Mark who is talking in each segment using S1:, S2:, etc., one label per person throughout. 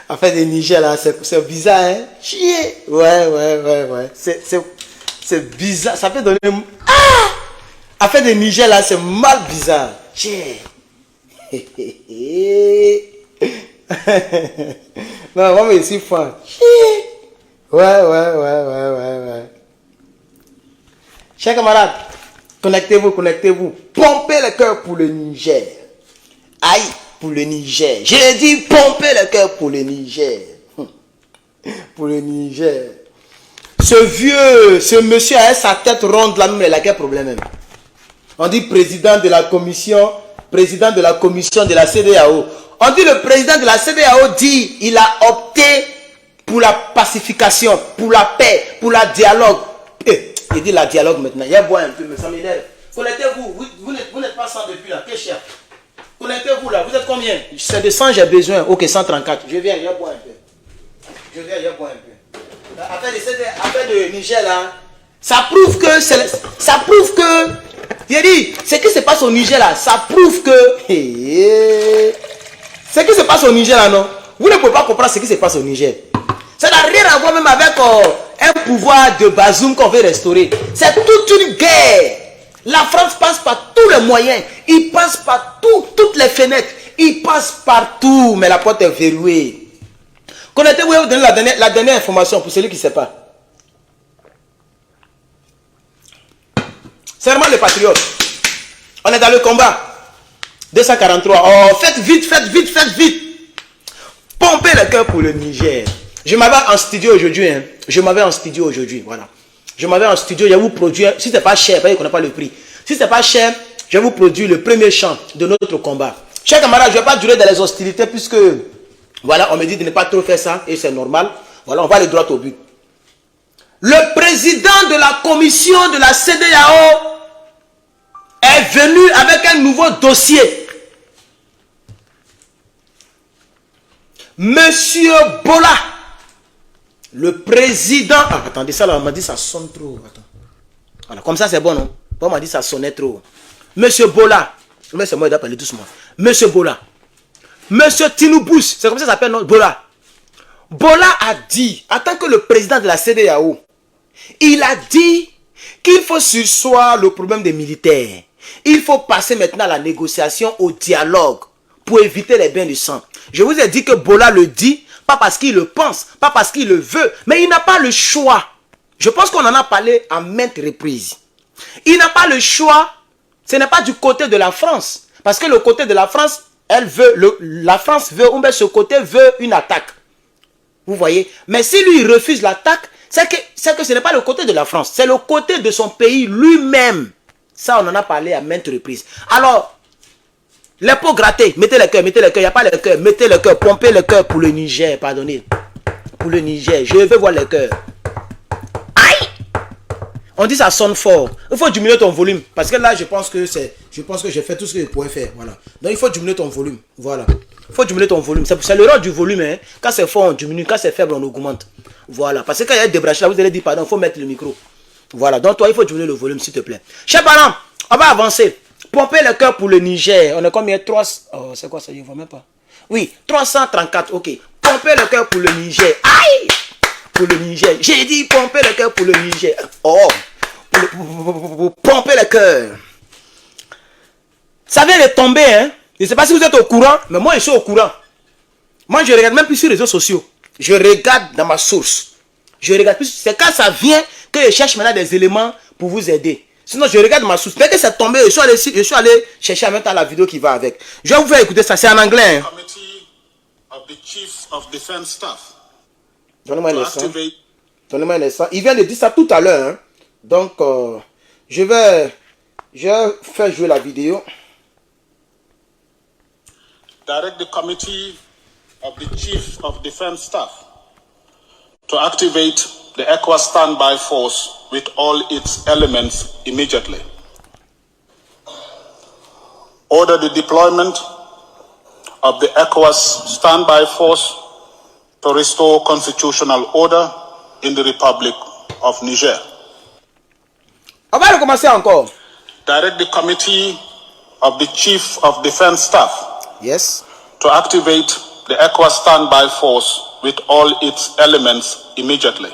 S1: Affaire de Niger là, c'est bizarre, hein? Chier. Ouais. C'est bizarre. Ça peut donner. Ah! Affaire de Niger là, c'est mal bizarre. Chier. Non, moi, je suis fan. Chier. Ouais. Chers camarades, connectez-vous. Pompez le cœur pour le Niger. Aïe, pour le Niger. J'ai dit pomper le cœur pour le Niger. Pour le Niger. Ce monsieur a sa tête ronde là, mais il a quel problème même? On dit président de la commission de la CEDEAO. On dit le président de la CEDEAO dit il a opté pour la pacification, pour la paix, pour la dialogue. Il dit la dialogue maintenant. Il y a boire un peu, mais ça m'énerve. Connectez-vous. Vous n'êtes pas 100 depuis là. Quel cher. Connectez-vous là. Vous êtes combien? C'est de 100 j'ai besoin. Ok, 134. Je viens, il y a boire un peu. Affaire de Niger là. Ça prouve que j'ai dit, ce qui se passe au Niger là, ça prouve que ce qui se passe au Niger là, non, vous ne pouvez pas comprendre ce qui se passe au Niger. Ça n'a rien à voir même avec un pouvoir de Bazoum qu'on veut restaurer. C'est toute une guerre. La France passe par tous les moyens. Il passe par toutes les fenêtres. Il passe partout, mais la porte est verrouillée. Connectez-vous, vous donner la dernière information pour celui qui ne sait pas. Serment les patriotes. On est dans le combat. 243. Oh, faites vite. Pompez le cœur pour le Niger. Je m'avais en studio aujourd'hui. Voilà. Je m'avais en studio. Je vais vous produire. Si ce n'est pas cher, parce qu'on n'a pas le prix. Si ce n'est pas cher, je vais vous produire le premier chant de notre combat. Chers camarades, je ne vais pas durer dans les hostilités puisque, voilà, on me dit de ne pas trop faire ça et c'est normal. Voilà, on va aller droit au but. Le président de la commission de la CEDEAO est venu avec un nouveau dossier. Monsieur Bola, le président... Ah, attendez, ça là, on m'a dit ça sonne trop. Attends. Voilà, comme ça c'est bon, non? On m'a dit ça sonnait trop. Monsieur Bola, mais c'est moi, il doit parler doucement. Monsieur Bola, Monsieur Tinubus, c'est comme ça ça s'appelle, non? Bola. Bola a dit, en tant que le président de la CEDEAO, il a dit qu'il faut surseoir le problème des militaires. Il faut passer maintenant à la négociation, au dialogue, pour éviter les bains de sang. Je vous ai dit que Bola le dit, pas parce qu'il le pense, pas parce qu'il le veut, mais il n'a pas le choix. Je pense qu'on en a parlé à maintes reprises. Il n'a pas le choix, ce n'est pas du côté de la France. Parce que le côté de la France, la France veut, ou bien ce côté veut une attaque. Vous voyez? Mais si lui il refuse l'attaque, c'est que ce n'est pas le côté de la France, c'est le côté de son pays lui-même. Ça, on en a parlé à maintes reprises. Alors, les pots grattés, mettez le cœur, il n'y a pas le cœur, mettez le cœur, pompez le cœur pour le Niger, pardonnez. Pour le Niger, je veux voir le cœur. Aïe! On dit ça sonne fort. Il faut diminuer ton volume. Parce que là, je pense que j'ai fait tout ce que je pouvais faire. Voilà. Donc, il faut diminuer ton volume. Voilà. Il faut diminuer ton volume. C'est le rôle du volume. Hein. Quand c'est fort, on diminue. Quand c'est faible, on augmente. Voilà. Parce que quand il y a des débranchés, là, vous allez dire, pardon, il faut mettre le micro. Voilà. Donc, toi, il faut diminuer le volume, s'il te plaît. Chers parents, on va avancer. Pomper le cœur pour le Niger. On est combien? 3... Oh, c'est quoi ça? Je ne vois même pas. Oui, 334. Ok. Pomper le cœur pour le Niger. Aïe! Pour le Niger. J'ai dit pomper le cœur pour le Niger. Oh! Pour pomper le cœur. Ça vient de tomber, hein? Je ne sais pas si vous êtes au courant, mais moi, je suis au courant. Moi, je ne regarde même plus sur les réseaux sociaux. Je regarde dans ma source. Je regarde plus. C'est quand ça vient que je cherche maintenant des éléments pour vous aider. Sinon, je regarde ma source. Dès que c'est tombé, je suis allé chercher en même temps la vidéo qui va avec. Je vais vous faire écouter ça. C'est en anglais. Hein? Donnez-moi un instant. Donnez-moi un instant. Il vient de dire ça tout à l'heure. Hein? Donc, je vais faire jouer la vidéo.
S2: Direct the Committee of the Chief of Defense Staff to activate the ECOWAS standby force with all its elements immediately. Order the deployment of the ECOWAS standby force to restore constitutional order in the Republic of Niger.
S1: On va recommencer encore.
S2: Direct the Committee of the Chief of Defense Staff
S1: yes,
S2: to activate the the ECOWAS standby force with all its elements immediately.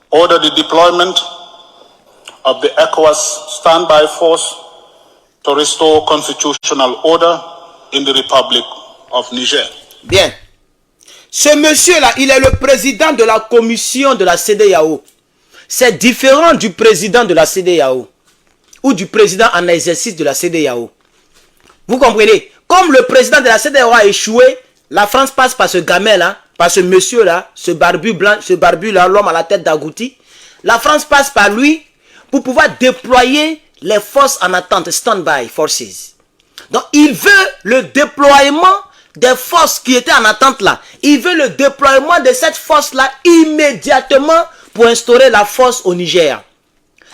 S2: Order the deployment of the ECOWAS standby force to restore constitutional order in the Republic of Niger.
S1: Bien. Ce monsieur-là, il est le président de la commission de la CEDEAO. C'est différent du président de la CEDEAO ou du président en exercice de la CEDEAO. Vous comprenez? Comme le président de la CEDEAO a échoué, la France passe par ce gamin-là, par ce monsieur-là, ce barbu blanc, ce barbu-là, l'homme à la tête d'agouti. La France passe par lui pour pouvoir déployer les forces en attente, stand-by forces. Donc, il veut le déploiement des forces qui étaient en attente là. Il veut le déploiement de cette force-là immédiatement pour instaurer la force au Niger.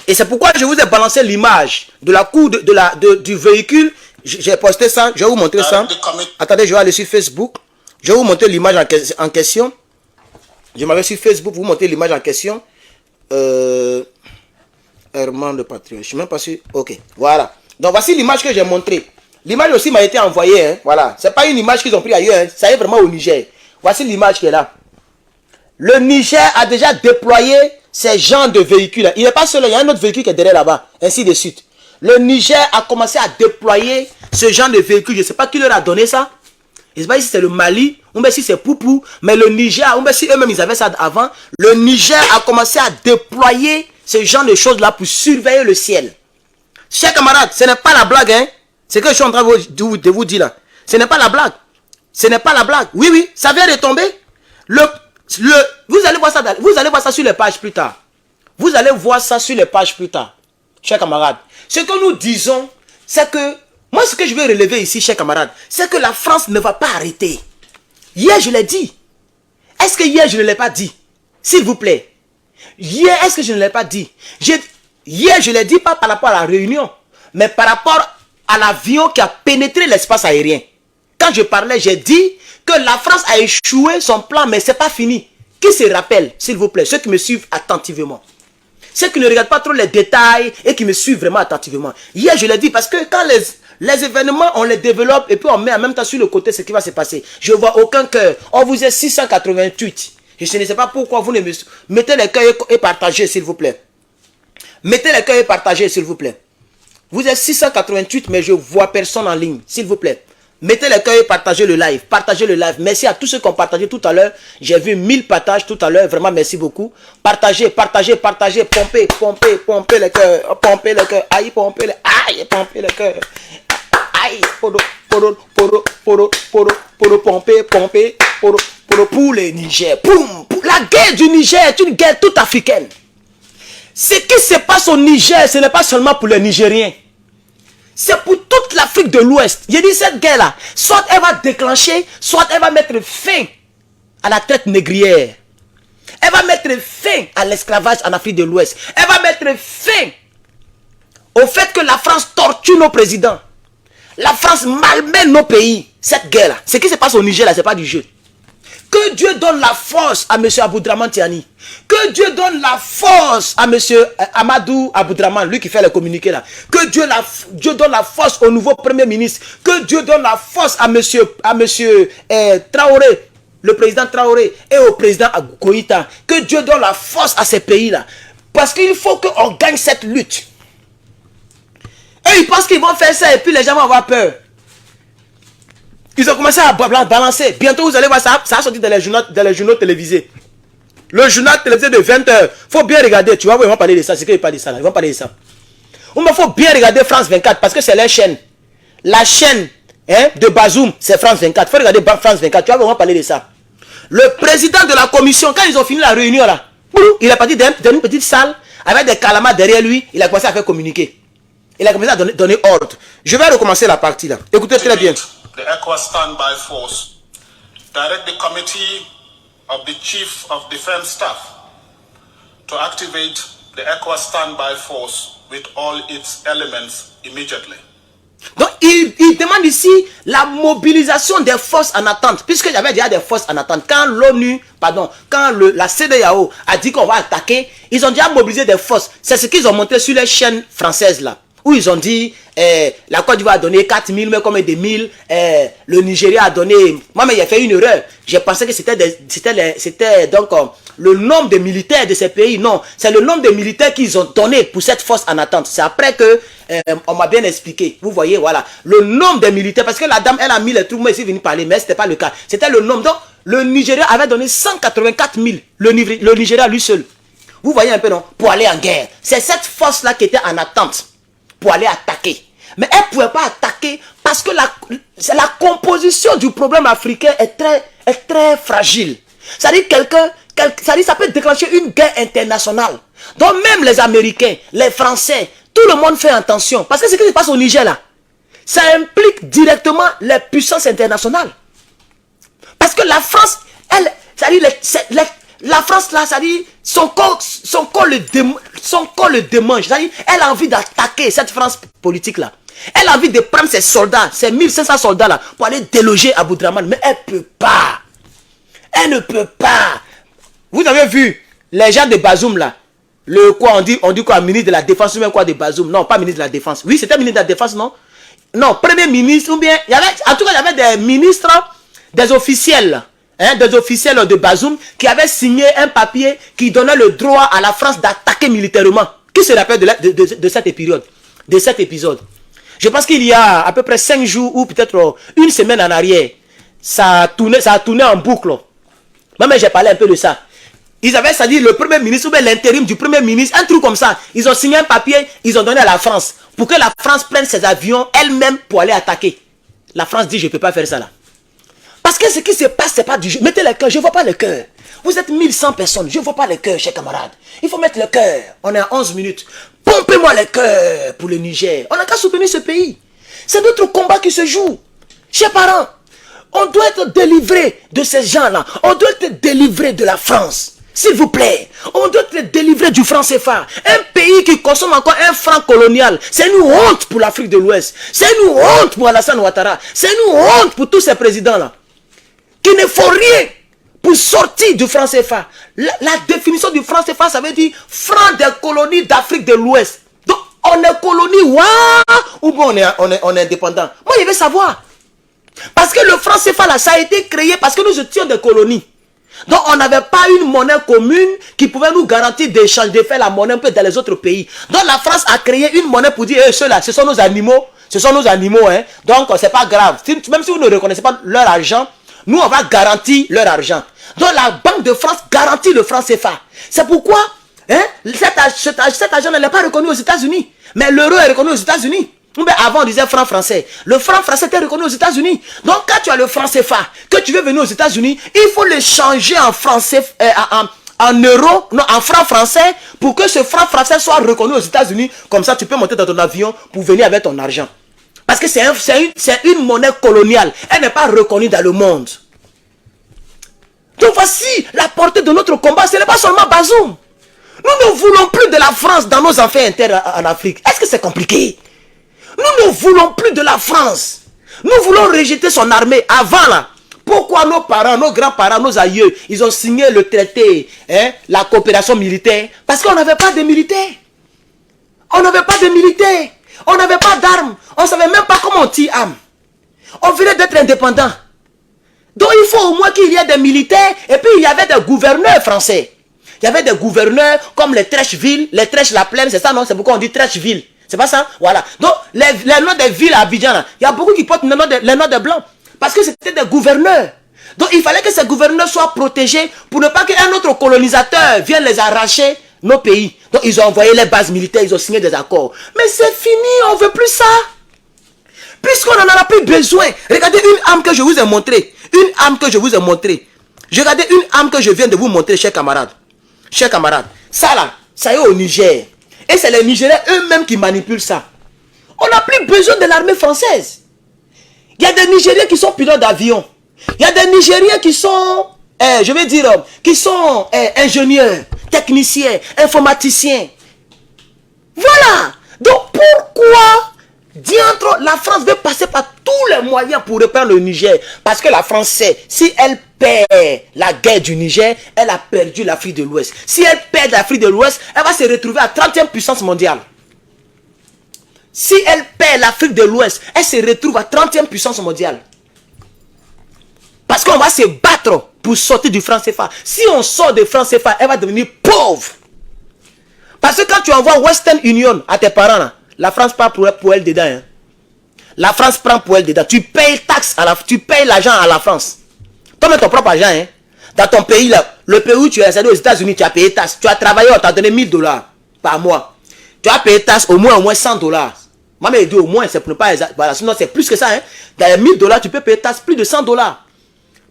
S1: Et c'est pourquoi je vous ai balancé l'image de la cour du véhicule. J'ai posté ça, je vais vous montrer ça. Attendez, je vais aller sur Facebook. Je vais vous montrer l'image en question. Je m'avais sur Facebook, vous montrer l'image en question. Herman le Patriote. Je suis même pas sûr. Ok, voilà. Donc voici l'image que j'ai montrée. L'image aussi m'a été envoyée. Hein. Voilà. C'est pas une image qu'ils ont pris ailleurs. Hein. Ça y est vraiment au Niger. Voici l'image qui est là. Le Niger a déjà déployé ces genres de véhicules. Il n'est pas seul. Il y a un autre véhicule qui est derrière là-bas. Ainsi de suite. Le Niger a commencé à déployer ce genre de véhicules. Je ne sais pas qui leur a donné ça. Je ne sais pas si c'est le Mali ou bien si c'est Poupou. Mais le Niger, ou bien si eux-mêmes ils avaient ça avant. Le Niger a commencé à déployer ce genre de choses-là pour surveiller le ciel. Chers camarades, ce n'est pas la blague, hein. C'est ce que je suis en train de vous dire là. Ce n'est pas la blague. Ce n'est pas la blague. Oui, oui, ça vient de tomber. Vous allez voir ça sur les pages plus tard. Vous allez voir ça sur les pages plus tard. Chers camarades, ce que nous disons, c'est que, moi ce que je veux relever ici, chers camarades, c'est que la France ne va pas arrêter. Hier, je l'ai dit. Est-ce que hier, je ne l'ai pas dit? S'il vous plaît. Hier, est-ce que je ne l'ai pas dit? Hier, je ne l'ai dit pas par rapport à la réunion, mais par rapport à l'avion qui a pénétré l'espace aérien. Quand je parlais, j'ai dit que la France a échoué son plan, mais ce n'est pas fini. Qui se rappelle, s'il vous plaît, ceux qui me suivent attentivement? Ceux qui ne regardent pas trop les détails et qui me suivent vraiment attentivement. Hier, je l'ai dit parce que quand les événements, on les développe et puis on met en même temps sur le côté ce qui va se passer. Je ne vois aucun cœur. On vous est 688. Je ne sais pas pourquoi vous ne me... Mettez les cœurs et partagez, s'il vous plaît. Mettez les cœurs et partagez, s'il vous plaît. Vous êtes 688, mais je ne vois personne en ligne, s'il vous plaît. Mettez les cœurs et partagez le live. Partagez le live. Merci à tous ceux qui ont partagé tout à l'heure. J'ai vu 1000 partages tout à l'heure. Vraiment, merci beaucoup. Partagez, partagez, partagez. Pompez, pompez, pompez les cœurs. Pompez les cœurs. Aïe, pompez les... Aïe, pompez les cœurs. Aïe, poro, poro, poro, poro, poro, poro, pompez, pompez, poro, poro, pour le Niger. Poum. La guerre du Niger est une guerre toute africaine. Ce qui se passe au Niger, ce n'est pas seulement pour les Nigériens. C'est pour toute l'Afrique de l'Ouest. J'ai dit cette guerre-là, soit elle va déclencher, soit elle va mettre fin à la traite négrière. Elle va mettre fin à l'esclavage en Afrique de l'Ouest. Elle va mettre fin au fait que la France torture nos présidents. La France malmène nos pays. Cette guerre-là, ce qui se passe au Niger, là, ce n'est pas du jeu. Que Dieu donne la force à M. Aboudraman Tiani. Que Dieu donne la force à M. Amadou Aboudraman, lui qui fait le communiqué là. Que Dieu donne la force au nouveau Premier ministre. Que Dieu donne la force à M. Traoré, le président Traoré, et au président Koïta. Que Dieu donne la force à ces pays-là. Parce qu'il faut qu'on gagne cette lutte. Et ils pensent qu'ils vont faire ça et puis les gens vont avoir peur. Ils ont commencé à balancer. Bientôt, vous allez voir ça. Ça va sortir dans les journaux télévisés. Le journal télévisé de 20h. Il faut bien regarder. Tu vois, ils vont parler de ça. C'est qu'ils parlent de ça. Ils vont parler de ça. Il faut bien regarder France 24 parce que c'est leur chaîne. La chaîne de Bazoum, c'est France 24. Il faut regarder France 24. Tu vois, ils vont parler de ça. Le président de la commission, quand ils ont fini la réunion là, il est parti dans une petite salle avec des calamars derrière lui. Il a commencé à faire communiquer. Il a commencé à donner ordre. Je vais recommencer la partie là. Écoutez très bien.
S2: The ECOWAS Standby Force, direct the Committee of the Chief of Defense Staff to activate the ECOWAS Standby Force with all its elements immediately.
S1: Donc, il demande ici la mobilisation des forces en attente, puisqu'il y avait déjà des forces en attente. Quand la CEDEAO a dit qu'on va attaquer, ils ont déjà mobilisé des forces. C'est ce qu'ils ont montré sur les chaînes françaises là. où ils ont dit la Côte d'Ivoire a donné 4 000, mais comme des 1000, le Nigeria a donné... Moi, mais il a fait une erreur. J'ai pensé que c'était donc le nombre de militaires de ces pays. Non, c'est le nombre de militaires qu'ils ont donné pour cette force en attente. C'est après que on m'a bien expliqué. Vous voyez, voilà. Le nombre de militaires, parce que la dame, elle a mis les trucs, moi, ici, venu parler, mais ce n'était pas le cas. C'était le nombre. Donc, le Nigeria avait donné 184 000, le Nigeria lui seul. Vous voyez un peu, non? Pour aller en guerre. C'est cette force-là qui était en attente pour aller attaquer. Mais elle ne pouvait pas attaquer parce que la composition du problème africain est très fragile. C'est-à-dire ça peut déclencher une guerre internationale. Donc même les Américains, les Français, tout le monde fait attention. Parce que ce qui se passe au Niger là, ça implique directement les puissances internationales. Parce que la France, elle, c'est-à-dire la France là, c'est-à-dire son corps le démange. C'est-à-dire elle a envie d'attaquer cette France politique là. Elle a envie de prendre ses soldats, ses 1500 soldats là, pour aller déloger Abou Draman. Mais elle ne peut pas. Elle ne peut pas. Vous avez vu les gens de Bazoum là. Le quoi on dit quoi, ministre de la Défense ou même quoi de Bazoum? Non, pas ministre de la Défense. Oui, c'était ministre de la Défense, non? Non, premier ministre ou bien en tout cas il y avait des ministres, des officiels, hein, des officiels de Bazoum qui avaient signé un papier qui donnait le droit à la France d'attaquer militairement. Qui se rappelle de cette période, de cet épisode? Je pense qu'il y a à peu près 5 jours ou peut-être une semaine en arrière, ça a tourné en boucle. Moi, j'ai parlé un peu de ça. Ils avaient, c'est-à-dire le premier ministre ou bien l'intérim du premier ministre, un truc comme ça. Ils ont signé un papier, ils ont donné à la France pour que la France prenne ses avions elle-même pour aller attaquer. La France dit, je ne peux pas faire ça là. Parce que ce qui se passe, ce n'est pas du jeu. Mettez le cœur, je ne vois pas le cœur. Vous êtes 1100 personnes, je ne vois pas le cœur, chers camarades. Il faut mettre le cœur. On est à 11 minutes. Pompez-moi le cœur pour le Niger. On n'a qu'à soutenir ce pays. C'est notre combat qui se joue. Chers parents, on doit être délivré de ces gens-là. On doit être délivré de la France. S'il vous plaît, on doit être délivré du franc CFA. Un pays qui consomme encore un franc colonial. C'est une honte pour l'Afrique de l'Ouest. C'est une honte pour Alassane Ouattara. C'est une honte pour tous ces présidents-là. Qui ne font rien pour sortir du franc CFA. La définition du franc CFA, ça veut dire franc des colonies d'Afrique de l'Ouest. Donc, on est colonie, ou bien on est indépendant. Moi, je veux savoir. Parce que le franc CFA, là, ça a été créé parce que nous étions des colonies. Donc, on n'avait pas une monnaie commune qui pouvait nous garantir d'échanger, de faire la monnaie un peu dans les autres pays. Donc, la France a créé une monnaie pour dire, ceux-là, ce sont nos animaux. Ce sont nos animaux, hein. Donc, c'est pas grave. Même si vous ne reconnaissez pas leur argent, nous, on va garantir leur argent. Donc, la Banque de France garantit le franc CFA. C'est pourquoi hein, cet argent n'est pas reconnu aux États-Unis. Mais l'euro est reconnu aux États-Unis. Avant, on disait franc français. Le franc français était reconnu aux États-Unis. Donc, quand tu as le franc CFA, que tu veux venir aux États-Unis, il faut le changer en français, en euros, non, en franc français, pour que ce franc français soit reconnu aux États-Unis. Comme ça, tu peux monter dans ton avion pour venir avec ton argent. Parce que c'est une monnaie coloniale. Elle n'est pas reconnue dans le monde. Donc voici la portée de notre combat. Ce n'est pas seulement Bazoum. Nous ne voulons plus de la France dans nos affaires internes en Afrique. Est-ce que c'est compliqué? Nous ne voulons plus de la France. Nous voulons rejeter son armée. Avant là, pourquoi nos parents, nos grands-parents, nos aïeux, ils ont signé le traité, hein, la coopération militaire? Parce qu'on n'avait pas de militaires. On n'avait pas de militaires. On n'avait pas d'armes. On ne savait même pas comment on tire armes. On venait d'être indépendant. Donc il faut au moins qu'il y ait des militaires. Et puis il y avait des gouverneurs français. Il y avait des gouverneurs comme les Trècheville, les Trèche-la-Plaine, c'est ça non? C'est pourquoi on dit Trècheville. C'est pas ça? Voilà. Donc les noms des villes à Abidjan, là, il y a beaucoup qui portent les noms des blancs. Parce que c'était des gouverneurs. Donc il fallait que ces gouverneurs soient protégés pour ne pas qu'un autre colonisateur vienne les arracher nos pays. Donc ils ont envoyé les bases militaires, ils ont signé des accords. Mais c'est fini, on ne veut plus ça. Puisqu'on n'en a plus besoin. Regardez une arme que je vous ai montrée. Une arme que je vous ai montrée. Regardez une arme que je viens de vous montrer, chers camarades. Chers camarades. Ça là, ça est au Niger. Et c'est les Nigériens eux-mêmes qui manipulent ça. On n'a plus besoin de l'armée française. Il y a des Nigériens qui sont pilotes d'avion. Il y a des Nigériens qui sont, je vais dire, qui sont ingénieurs, techniciens, informaticiens. Voilà. Donc pourquoi diantre la France veut passer par tous les moyens pour reprendre le Niger? Parce que la France sait, si elle perd la guerre du Niger, elle a perdu l'Afrique de l'Ouest. Si elle perd l'Afrique de l'Ouest, elle va se retrouver à 30e puissance mondiale. Si elle perd l'Afrique de l'Ouest, elle se retrouve à 30e puissance mondiale. Parce qu'on va se battre pour sortir du franc CFA. Si on sort du franc CFA, elle va devenir pauvre. Parce que quand tu envoies Western Union à tes parents, là, la France prend pour elle dedans. Hein. La France prend pour elle dedans. Tu payes taxe, tu payes l'argent à la France. Tu mets ton propre argent. Hein. Dans ton pays, là, le pays où tu es installé aux États-Unis, tu as payé taxe. Tu as travaillé, on t'a donné $1000 par mois. Tu as payé taxe au moins $100. Moi, mais dit au moins, c'est pour ne pas. Voilà, sinon, c'est plus que ça. Hein. Dans les $1000, tu peux payer taxe plus de $100.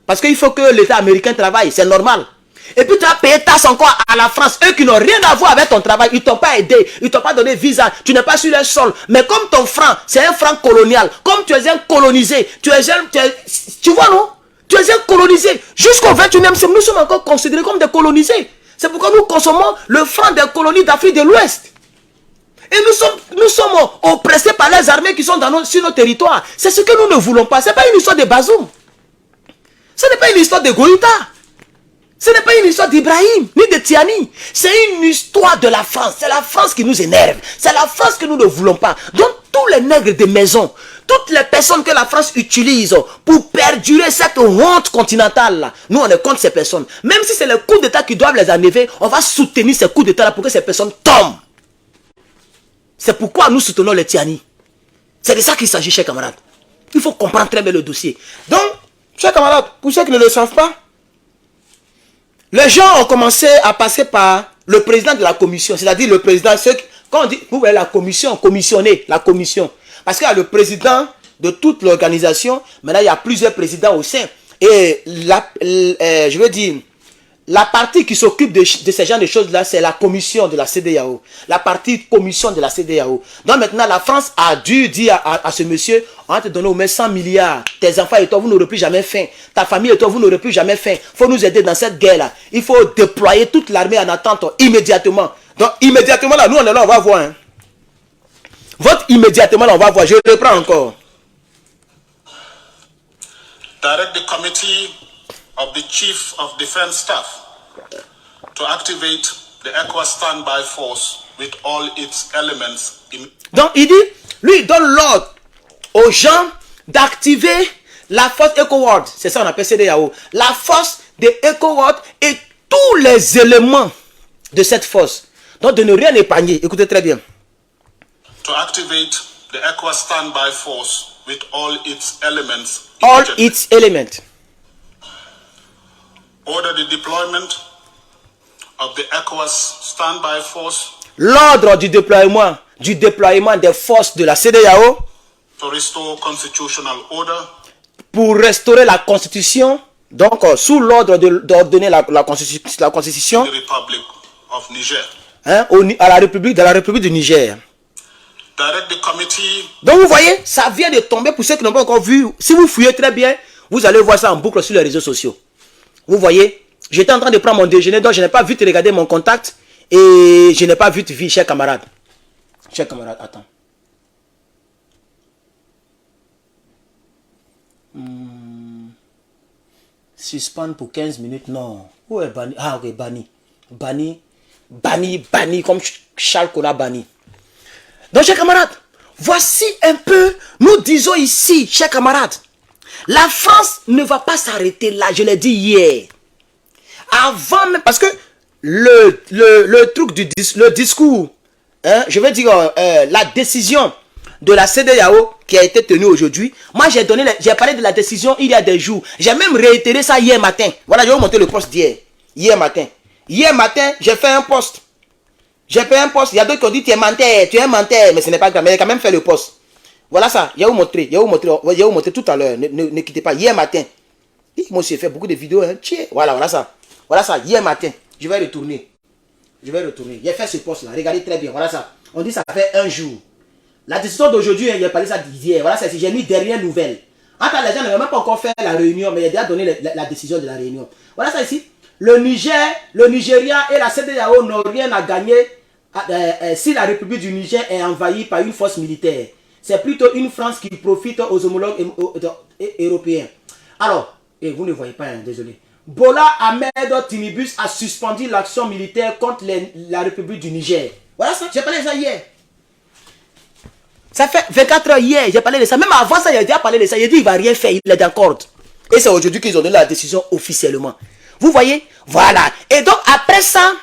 S1: Parce qu'il faut que l'État américain travaille, c'est normal. Et puis tu as payé taxe encore à la France. Eux qui n'ont rien à voir avec ton travail, ils ne t'ont pas aidé, ils ne t'ont pas donné visa, tu n'es pas sur le sol. Mais comme ton franc, c'est un franc colonial, comme tu es un colonisé, tu vois non? Tu es un colonisé. Jusqu'au 21e siècle, nous sommes encore considérés comme des colonisés. C'est pourquoi nous consommons le franc des colonies d'Afrique de l'Ouest. Et nous sommes oppressés par les armées qui sont sur nos territoires. C'est ce que nous ne voulons pas. Ce n'est pas une histoire de Bazoum. Ce n'est pas une histoire de Goïta. Ce n'est pas une histoire d'Ibrahim, ni de Tiani. C'est une histoire de la France. C'est la France qui nous énerve. C'est la France que nous ne voulons pas. Donc, tous les nègres de maison, toutes les personnes que la France utilise pour perdurer cette honte continentale-là, nous, on est contre ces personnes. Même si c'est les coups d'État qui doivent les enlever, on va soutenir ces coups d'État-là pour que ces personnes tombent. C'est pourquoi nous soutenons les Tiani. C'est de ça qu'il s'agit, chers camarades. Il faut comprendre très bien le dossier. Donc, chers camarades, pour ceux qui ne le savent pas, les gens ont commencé à passer par le président de la commission, c'est-à-dire le président, quand on dit, vous voyez la commission, commissionner, la commission. Parce qu'il y a le président de toute l'organisation, maintenant il y a plusieurs présidents au sein. Et je veux dire, la partie qui s'occupe de ces genres de choses-là, c'est la commission de la CEDEAO. La partie commission de la CEDEAO. Donc maintenant, la France a dû dire à ce monsieur, on va te donner au moins 100 milliards. Tes enfants et toi, vous n'aurez plus jamais faim. Ta famille et toi, vous n'aurez plus jamais faim. Il faut nous aider dans cette guerre-là. Il faut déployer toute l'armée en attente immédiatement. Donc immédiatement, là, nous on est là, on va voir. Hein. Vote immédiatement, là, on va voir. Je reprends encore.
S2: Direct the committee of the Chief of Defense Staff to activate the ECOWAS standby force with all its elements.
S1: Donc il dit, lui il donne l'ordre aux gens d'activer la force ECOWAS. C'est ça on appelle CEDEAO. La force de ECOWAS et tous les éléments de cette force. Donc de ne rien épargner. Écoutez très bien.
S2: To activate the ECOWAS standby force with all its elements.
S1: All its elements.
S2: Order the deployment of the ECOWAS standby force.
S1: L'ordre du déploiement des forces de la CEDEAO.
S2: To restore constitutional order.
S1: Pour restaurer la constitution. Donc sous l'ordre d'ordonner la constitution.
S2: The Republic of Niger.
S1: Hein, dans la République du Niger.
S2: Direct the committee.
S1: Donc vous voyez, ça vient de tomber pour ceux qui n'ont pas encore vu. Si vous fouillez très bien, vous allez voir ça en boucle sur les réseaux sociaux. Vous voyez, j'étais en train de prendre mon déjeuner, donc je n'ai pas vite regardé mon contact et je n'ai pas vite vu, chers camarades. Chers camarades, attends. Suspend pour 15 minutes, non. Où est Bani? Ah ok, Bani, comme Charles Kola Bani. Donc, chers camarades, voici un peu, nous disons ici, chers camarades, la France ne va pas s'arrêter là, je l'ai dit hier. Avant même, parce que le truc le discours, hein, je veux dire, la décision de la CEDEAO qui a été tenue aujourd'hui, moi j'ai parlé de la décision il y a des jours. J'ai même réitéré ça hier matin. Voilà, je vais vous montrer le post d'hier. Hier matin, j'ai fait un post. J'ai fait un post. Il y a d'autres qui ont dit tu es menteur, mais ce n'est pas grave. Mais j'ai quand même fait le post. Voilà ça. Je vais vous montrer tout à l'heure. Ne quittez pas. Hier matin. Moi j'ai fait beaucoup de vidéos. Hein. Voilà ça. Voilà ça. Hier matin. Je vais retourner. J'ai fait ce post là. Regardez très bien. Voilà ça. On dit ça fait un jour. La décision d'aujourd'hui, il a parlé ça d'hier. Voilà ça. J'ai mis dernière nouvelle. Enfin, les gens n'avaient même pas encore fait la réunion, mais il a déjà donné la décision de la réunion. Voilà ça ici. Le Nigeria et la CEDEAO n'ont rien à gagner si la République du Niger est envahie par une force militaire. C'est plutôt une France qui profite aux homologues européens. Alors, et vous ne voyez pas, hein, désolé. Bola Ahmed Tinubu a suspendu l'action militaire contre la République du Niger. Voilà ça, j'ai parlé de ça hier. Ça fait 24 heures hier, j'ai parlé de ça. Même avant ça, j'ai déjà parlé de ça. J'ai dit, il ne va rien faire, il est d'accord. Et c'est aujourd'hui qu'ils ont donné la décision officiellement. Vous voyez? Voilà. Et donc, après ça,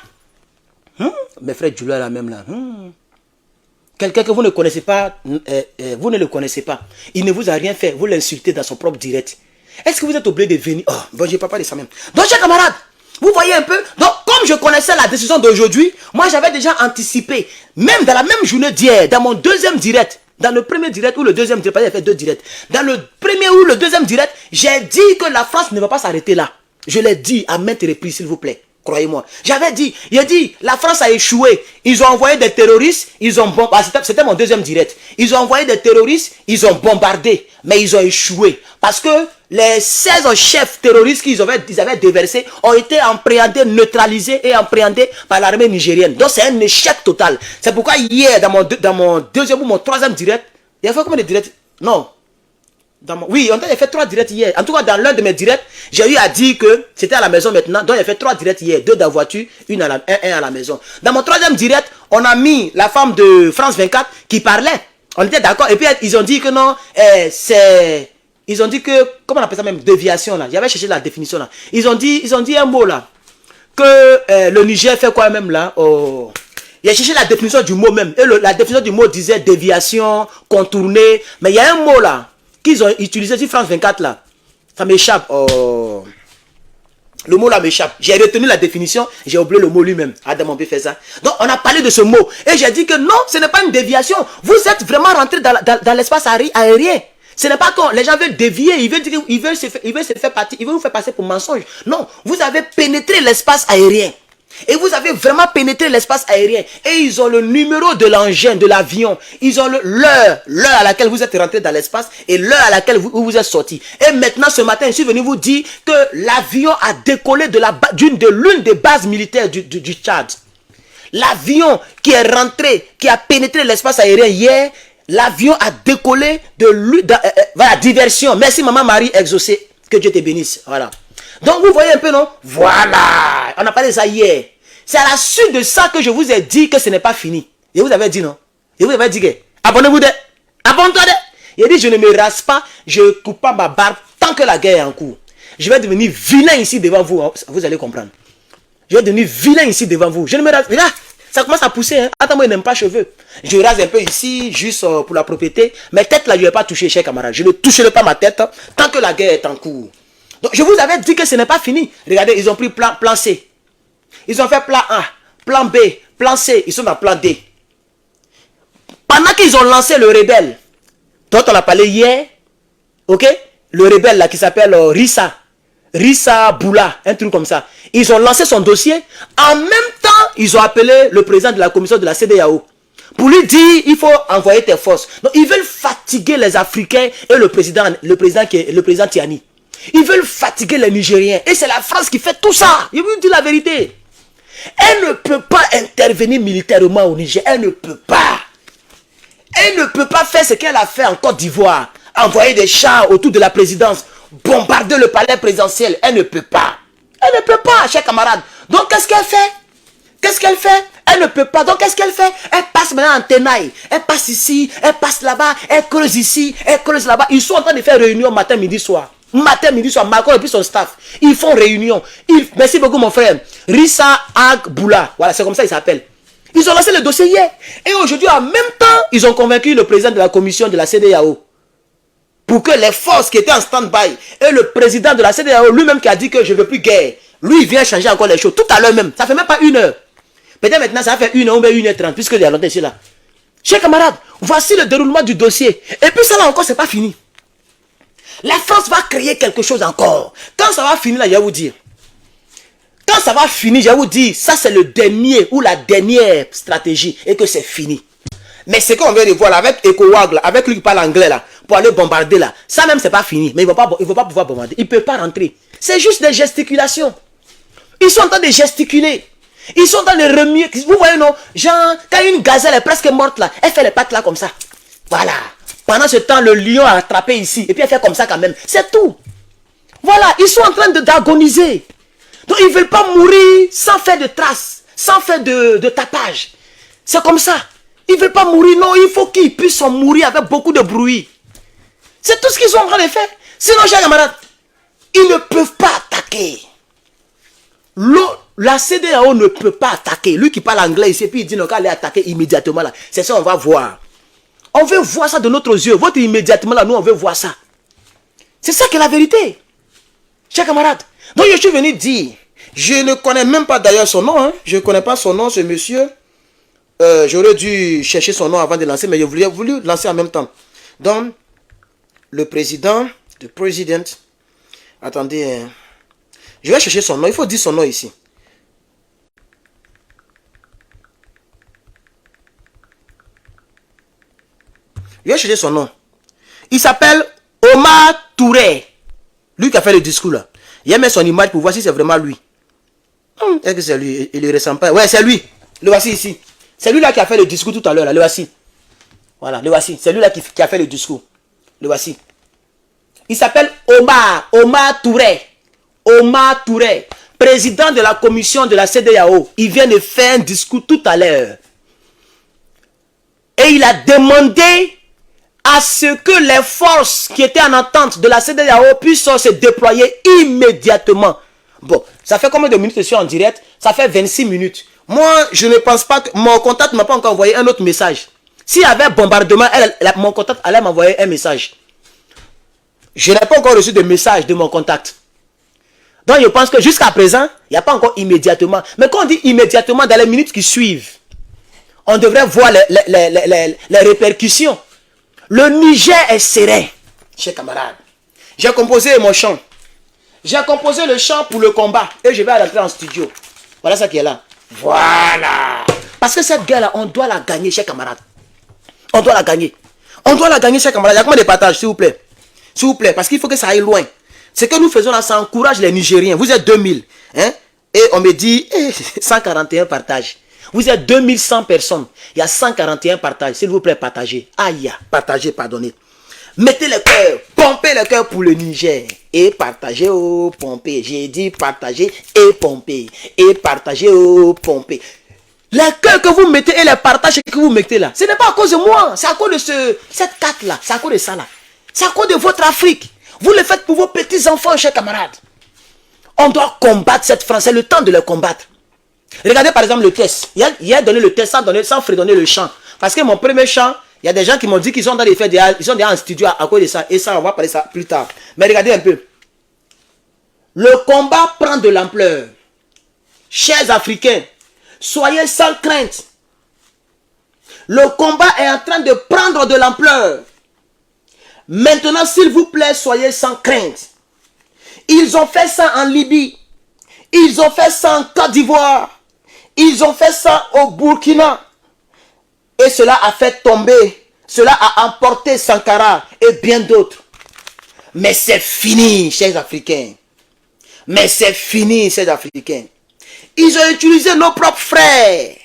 S1: mes frères Djoula là même là. Quelqu'un que vous ne connaissez pas, vous ne le connaissez pas. Il ne vous a rien fait, vous l'insultez dans son propre direct. Est-ce que vous êtes obligé de venir? Oh, bon, je ne parle pas de ça même. Donc, chers camarades, vous voyez un peu? Donc, comme je connaissais la décision d'aujourd'hui, moi, j'avais déjà anticipé. Même dans la même journée d'hier, dans mon deuxième direct, dans le premier direct ou le deuxième direct, parce que j'ai fait 2 directs. Dans le premier ou le deuxième direct, j'ai dit que la France ne va pas s'arrêter là. Je l'ai dit à maintes reprises, s'il vous plaît. Croyez-moi. J'avais dit, j'ai dit, la France a échoué. Ils ont envoyé des terroristes, ils ont bombardé. C'était mon deuxième direct. Ils ont envoyé des terroristes, ils ont bombardé. Mais ils ont échoué. Parce que les 16 chefs terroristes qu'ils avaient déversés ont été appréhendés, neutralisés et appréhendés par l'armée nigérienne. Donc c'est un échec total. C'est pourquoi hier, dans mon deuxième ou mon troisième direct, il y a fait combien de directs? Non. Oui, on a fait 3 directs hier. En tout cas, dans l'un de mes directs, j'ai eu à dire que c'était à la maison maintenant. Donc, j'ai fait 3 directs hier. 2 dans la voiture, un à la maison. Dans mon troisième direct, on a mis la femme de France 24 qui parlait. On était d'accord. Et puis, ils ont dit que non, ils ont dit que, comment on appelle ça même, déviation là. J'avais cherché la définition là. Ils ont dit un mot là. Que le Niger fait quoi même là? Oh. Il a cherché la définition du mot même. Et la définition du mot disait déviation, contourner. Mais il y a un mot là qu'ils ont utilisé sur France 24 là. Ça m'échappe. Oh. Le mot là m'échappe. J'ai retenu la définition, j'ai oublié le mot lui-même. Adam on peut faire ça. Donc on a parlé de ce mot. Et j'ai dit que non, ce n'est pas une déviation. Vous êtes vraiment rentré dans l'espace aérien. Ce n'est pas quand les gens veulent dévier, ils veulent vous faire passer pour mensonge. Non, vous avez pénétré l'espace aérien. Et vous avez vraiment pénétré l'espace aérien. Et ils ont le numéro de l'engin, de l'avion. Ils ont l'heure à laquelle vous êtes rentré dans l'espace et l'heure à laquelle vous êtes sorti. Et maintenant, ce matin, je suis venu vous dire que l'avion a décollé de l'une des bases militaires du Tchad. L'avion qui est rentré, qui a pénétré l'espace aérien hier, l'avion a décollé voilà, diversion. Merci maman Marie exaucée. Que Dieu te bénisse. Voilà. Donc vous voyez un peu, non? Voilà. On a parlé de ça hier. C'est à la suite de ça que je vous ai dit que ce n'est pas fini. Et vous avez dit non. Et vous avez dit que abonnez-vous de. Abonne-toi de. Il a dit je ne me rase pas, je ne coupe pas ma barbe tant que la guerre est en cours. Je vais devenir vilain ici devant vous. Vous allez comprendre. Je vais devenir vilain ici devant vous. Je ne me rase. Mais là, ça commence à pousser. Hein. Attends, moi, je n'aime pas cheveux. Je rase un peu ici, juste pour la propriété. Mais tête là, je ne vais pas toucher, chers camarades. Je ne toucherai pas ma tête tant que la guerre est en cours. Donc, je vous avais dit que ce n'est pas fini. Regardez, ils ont pris plan C. Ils ont fait plan A, plan B, plan C. Ils sont dans plan D. Pendant qu'ils ont lancé le rebelle, dont on a parlé hier, ok, le rebelle là qui s'appelle Rissa Boula, un truc comme ça. Ils ont lancé son dossier. En même temps, ils ont appelé le président de la commission de la CEDEAO pour lui dire il faut envoyer tes forces. Donc, ils veulent fatiguer les Africains et le président Tiani. Ils veulent fatiguer les Nigériens. Et c'est la France qui fait tout ça. Je vous dis la vérité. Elle ne peut pas intervenir militairement au Niger. Elle ne peut pas. Elle ne peut pas faire ce qu'elle a fait en Côte d'Ivoire. Envoyer des chars autour de la présidence. Bombarder le palais présidentiel. Elle ne peut pas. Elle ne peut pas, chers camarades. Donc, qu'est-ce qu'elle fait? Qu'est-ce qu'elle fait? Elle ne peut pas. Donc, qu'est-ce qu'elle fait? Elle passe maintenant en tenaille. Elle passe ici, elle passe là-bas, elle creuse ici, elle creuse là-bas. Ils sont en train de faire réunion matin, midi, soir. Matin, midi, soir, Macron et puis son staff. Ils font réunion. Merci beaucoup, mon frère. Rissa Boula. Voilà, c'est comme ça qu'il s'appelle. Ils ont lancé le dossier hier. Et aujourd'hui, en même temps, ils ont convaincu le président de la commission de la CEDEAO. Pour que les forces qui étaient en stand-by, et le président de la CEDEAO lui-même qui a dit que je ne veux plus guerre, lui, il vient changer encore les choses. Tout à l'heure même. Ça ne fait même pas 1 heure. Peut-être maintenant, ça va faire 1 heure ou bien 1h30, puisque il y a longtemps ici là. Chers camarades, voici le déroulement du dossier. Et puis ça là encore, c'est pas fini. La France va créer quelque chose encore. Quand ça va finir là, je vais vous dire. Quand ça va finir, je vais vous dire, ça c'est le dernier ou la dernière stratégie et que c'est fini. Mais ce qu'on vient de voir là, avec ECOWAG, avec lui qui parle anglais là, pour aller bombarder là, ça même c'est pas fini. Mais il ne va pas pouvoir bombarder. Il ne peut pas rentrer. C'est juste des gesticulations. Ils sont en train de gesticuler. Ils sont en train de remuer. Vous voyez non? Genre, quand une gazelle est presque morte là, elle fait les pattes là comme ça. Voilà. Pendant ce temps, le lion a attrapé ici. Et puis elle fait comme ça quand même. C'est tout. Voilà. Ils sont en train d'agoniser. Donc ils ne veulent pas mourir sans faire de traces. Sans faire de tapage. C'est comme ça. Ils ne veulent pas mourir, non, il faut qu'ils puissent en mourir avec beaucoup de bruit. C'est tout ce qu'ils sont en train de faire. Sinon, chers camarades, ils ne peuvent pas attaquer. La CEDEAO ne peut pas attaquer. Lui qui parle anglais ici, puis il dit non, qu'elle allait attaquer immédiatement là. C'est ça, on va voir. On veut voir ça de notre yeux. Votre immédiatement là, nous, on veut voir ça. C'est ça qui est la vérité. Chers camarades. Donc, je suis venu dire, je ne connais même pas d'ailleurs son nom. Hein. Je ne connais pas son nom, ce monsieur. J'aurais dû chercher son nom avant de lancer, mais j'ai voulu lancer en même temps. Donc, le président, attendez, je vais chercher son nom, il faut dire son nom ici. Je vais chercher son nom. Il s'appelle Omar Touré. Lui qui a fait le discours là. Il a mis son image pour voir si c'est vraiment lui. Est-ce que c'est lui? Il ne ressemble pas. Ouais, c'est lui. Le voici ici. C'est lui là qui a fait le discours tout à l'heure. Le voici. Voilà, le voici. C'est lui là qui a fait le discours. Le voici. Il s'appelle Omar Touré. Omar Touré, président de la commission de la CEDEAO. Il vient de faire un discours tout à l'heure. Et il a demandé à ce que les forces qui étaient en entente de la CEDEAO puissent se déployer immédiatement. Bon, ça fait combien de minutes que je suis en direct? Ça fait 26 minutes. Moi, je ne pense pas que mon contact ne m'a pas encore envoyé un autre message. S'il y avait bombardement, mon contact allait m'envoyer un message. Je n'ai pas encore reçu de message de mon contact. Donc, je pense que jusqu'à présent, il n'y a pas encore immédiatement. Mais quand on dit immédiatement, dans les minutes qui suivent, on devrait voir les répercussions. Le Niger est serein, chers camarades. J'ai composé mon chant. J'ai composé le chant pour le combat. Et je vais rentrer en studio. Voilà ça qui est là. Voilà. Parce que cette guerre-là, on doit la gagner, chers camarades. On doit la gagner. On doit la gagner, chers camarades. Il y a combien de partages, s'il vous plaît? S'il vous plaît, parce qu'il faut que ça aille loin. Ce que nous faisons là, ça encourage les Nigériens. Vous êtes 2000. Hein? Et on me dit 141 partages. Vous êtes 2100 personnes. Il y a 141 partages. S'il vous plaît, partagez. Aïe, partagez, pardonnez. Mettez le cœur. Pompez le cœur pour le Niger. Et partagez, oh, pompez. J'ai dit partagez et pompez. Et partagez, oh, pompez. Les cœurs que vous mettez et les partages que vous mettez là, ce n'est pas à cause de moi. C'est à cause de cette carte là. C'est à cause de ça là. C'est à cause de votre Afrique. Vous le faites pour vos petits-enfants, chers camarades. On doit combattre cette France. C'est le temps de le combattre. Regardez par exemple le test. Il a donné le test sans fredonner le chant. Parce que mon premier chant, il y a des gens qui m'ont dit qu'ils sont dans les faits, ils sont déjà en studio à cause de ça. Et ça, on va parler de ça plus tard. Mais regardez un peu. Le combat prend de l'ampleur. Chers Africains, soyez sans crainte. Le combat est en train de prendre de l'ampleur. Maintenant, s'il vous plaît, soyez sans crainte. Ils ont fait ça en Libye. Ils ont fait ça en Côte d'Ivoire. Ils ont fait ça au Burkina. Et cela a fait tomber. Cela a emporté Sankara et bien d'autres. Mais c'est fini, chers Africains. Mais c'est fini, chers Africains. Ils ont utilisé nos propres frères.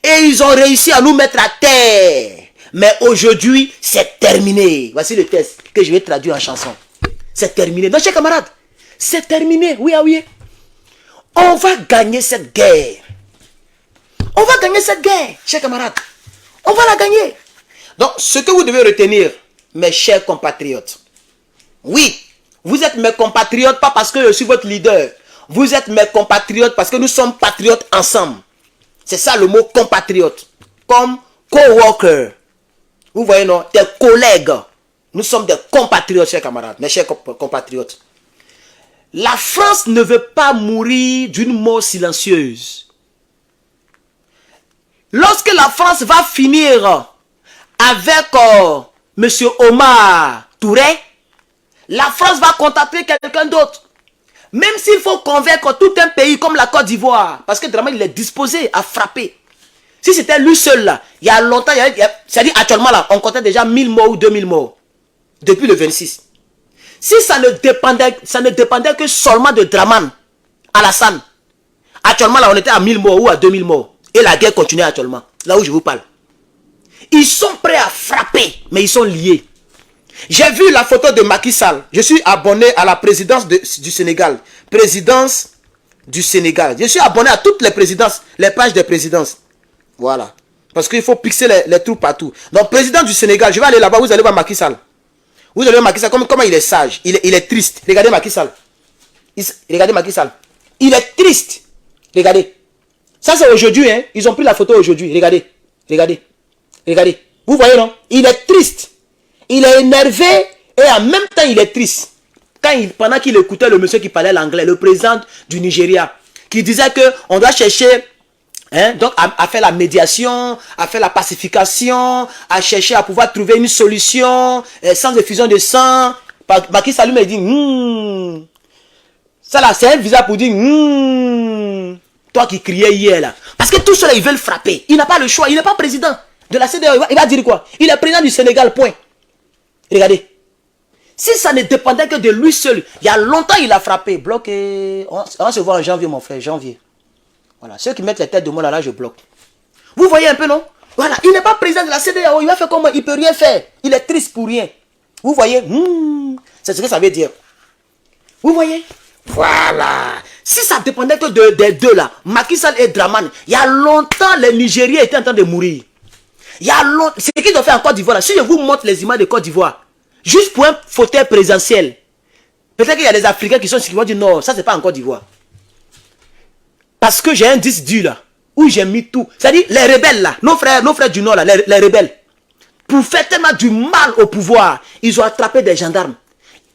S1: Et ils ont réussi à nous mettre à terre. Mais aujourd'hui, c'est terminé. Voici le texte que je vais traduire en chanson. C'est terminé. Donc, chers camarades, c'est terminé. Oui, ah oui. On va gagner cette guerre. On va gagner cette guerre, chers camarades. On va la gagner. Donc, ce que vous devez retenir, mes chers compatriotes. Oui, vous êtes mes compatriotes, pas parce que je suis votre leader. Vous êtes mes compatriotes parce que nous sommes patriotes ensemble. C'est ça le mot compatriote. Comme co-worker. Vous voyez, non? Des collègues. Nous sommes des compatriotes, chers camarades, mes chers compatriotes. La France ne veut pas mourir d'une mort silencieuse. Lorsque la France va finir avec M. Omar Touré, la France va contacter quelqu'un d'autre. Même s'il faut convaincre tout un pays comme la Côte d'Ivoire, parce que vraiment il est disposé à frapper. Si c'était lui seul là, il y a longtemps, c'est-à-dire actuellement là, on comptait déjà 1000 morts ou 2000 morts. Depuis le 26. Si ça ne dépendait que seulement de Draman Alassane, actuellement là on était à 1000 morts ou à 2000 morts. Et la guerre continue actuellement, là où je vous parle. Ils sont prêts à frapper, mais ils sont liés. J'ai vu la photo de Macky Sall. Je suis abonné à la présidence du Sénégal. Présidence du Sénégal. Je suis abonné à toutes les présidences, les pages des présidences. Voilà. Parce qu'il faut fixer les troupes partout. Donc, président du Sénégal, je vais aller là-bas, vous allez voir Macky Sall. Vous allez voir Macky Sall, comment il est sage, il est triste. Regardez Macky Sall. Regardez Macky Sall. Il est triste. Regardez. Ça, c'est aujourd'hui, hein. Ils ont pris la photo aujourd'hui. Regardez. Regardez. Regardez. Vous voyez, non? Il est triste. Il est énervé et en même temps, il est triste. Pendant qu'il écoutait le monsieur qui parlait l'anglais, le président du Nigeria, qui disait qu'on doit chercher... Hein, donc à faire la médiation, à faire la pacification, à chercher à pouvoir trouver une solution sans effusion de sang. Macky Sall me dit ça là c'est un visage pour dire toi qui criais hier là. Parce que tout cela ils veulent frapper. Il n'a pas le choix, il n'est pas président de la CEDEAO. Il va dire quoi? Il est président du Sénégal, point. Regardez. Si ça ne dépendait que de lui seul, il y a longtemps il a frappé. Bloqué. On va se voir en janvier mon frère, janvier. Voilà, ceux qui mettent les têtes de moi là, je bloque. Vous voyez un peu, non? Voilà, il n'est pas président de la CEDEAO, il va faire comment? Il ne peut rien faire. Il est triste pour rien. Vous voyez? C'est ce que ça veut dire. Vous voyez? Voilà. Si ça dépendait que des deux là, Macky Sall et Dramane, il y a longtemps, les Nigériens étaient en train de mourir. Il y a longtemps. C'est ce qu'ils ont fait en Côte d'Ivoire. Si je vous montre les images de Côte d'Ivoire, juste pour un fauteuil présidentiel, peut-être qu'il y a des Africains qui vont dire non, ça c'est pas en Côte d'Ivoire. Parce que j'ai un disque dur là, où j'ai mis tout. C'est-à-dire, les rebelles là, nos frères du Nord là, les rebelles, pour faire tellement du mal au pouvoir, ils ont attrapé des gendarmes.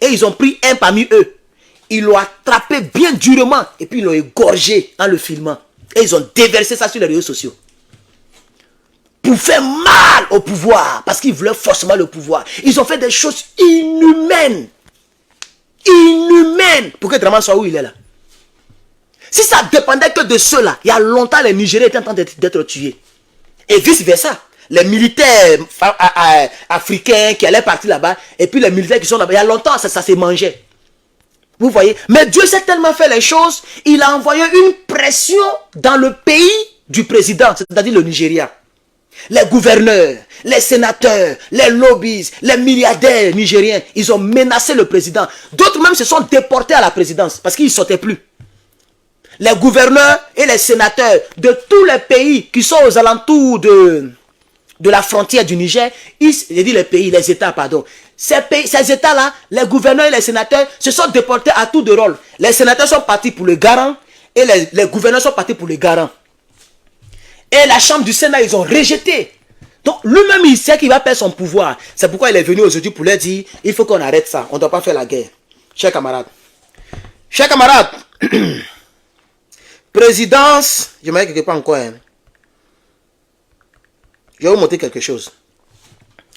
S1: Et ils ont pris un parmi eux. Ils l'ont attrapé bien durement. Et puis ils l'ont égorgé en le filmant. Et ils ont déversé ça sur les réseaux sociaux. Pour faire mal au pouvoir. Parce qu'ils voulaient forcément le pouvoir. Ils ont fait des choses inhumaines. Inhumaines. Pour que Dramane soit où il est là. Si ça dépendait que de ceux-là, il y a longtemps les Nigériens étaient en train d'être tués. Et vice versa. Les militaires africains qui allaient partir là-bas, et puis les militaires qui sont là-bas, il y a longtemps ça s'est mangé. Vous voyez? Mais Dieu sait tellement fait les choses, il a envoyé une pression dans le pays du président, c'est-à-dire le Nigeria. Les gouverneurs, les sénateurs, les lobbies, les milliardaires nigériens, ils ont menacé le président. D'autres même se sont déportés à la présidence parce qu'ils ne sortaient plus. Les gouverneurs et les sénateurs de tous les pays qui sont aux alentours de la frontière du Niger, j'ai dit les pays, les États, pardon. Ces États-là, les gouverneurs et les sénateurs se sont déportés à tour de rôle. Les sénateurs sont partis pour le garant et les gouverneurs sont partis pour le garant. Et la chambre du Sénat, ils ont rejeté. Donc lui-même, il sait qu'il va perdre son pouvoir. C'est pourquoi il est venu aujourd'hui pour leur dire, il faut qu'on arrête ça. On ne doit pas faire la guerre. Chers camarades. Chers camarades. Présidence, je m'arrête quelque part encore. Hein. Je vais vous montrer quelque chose.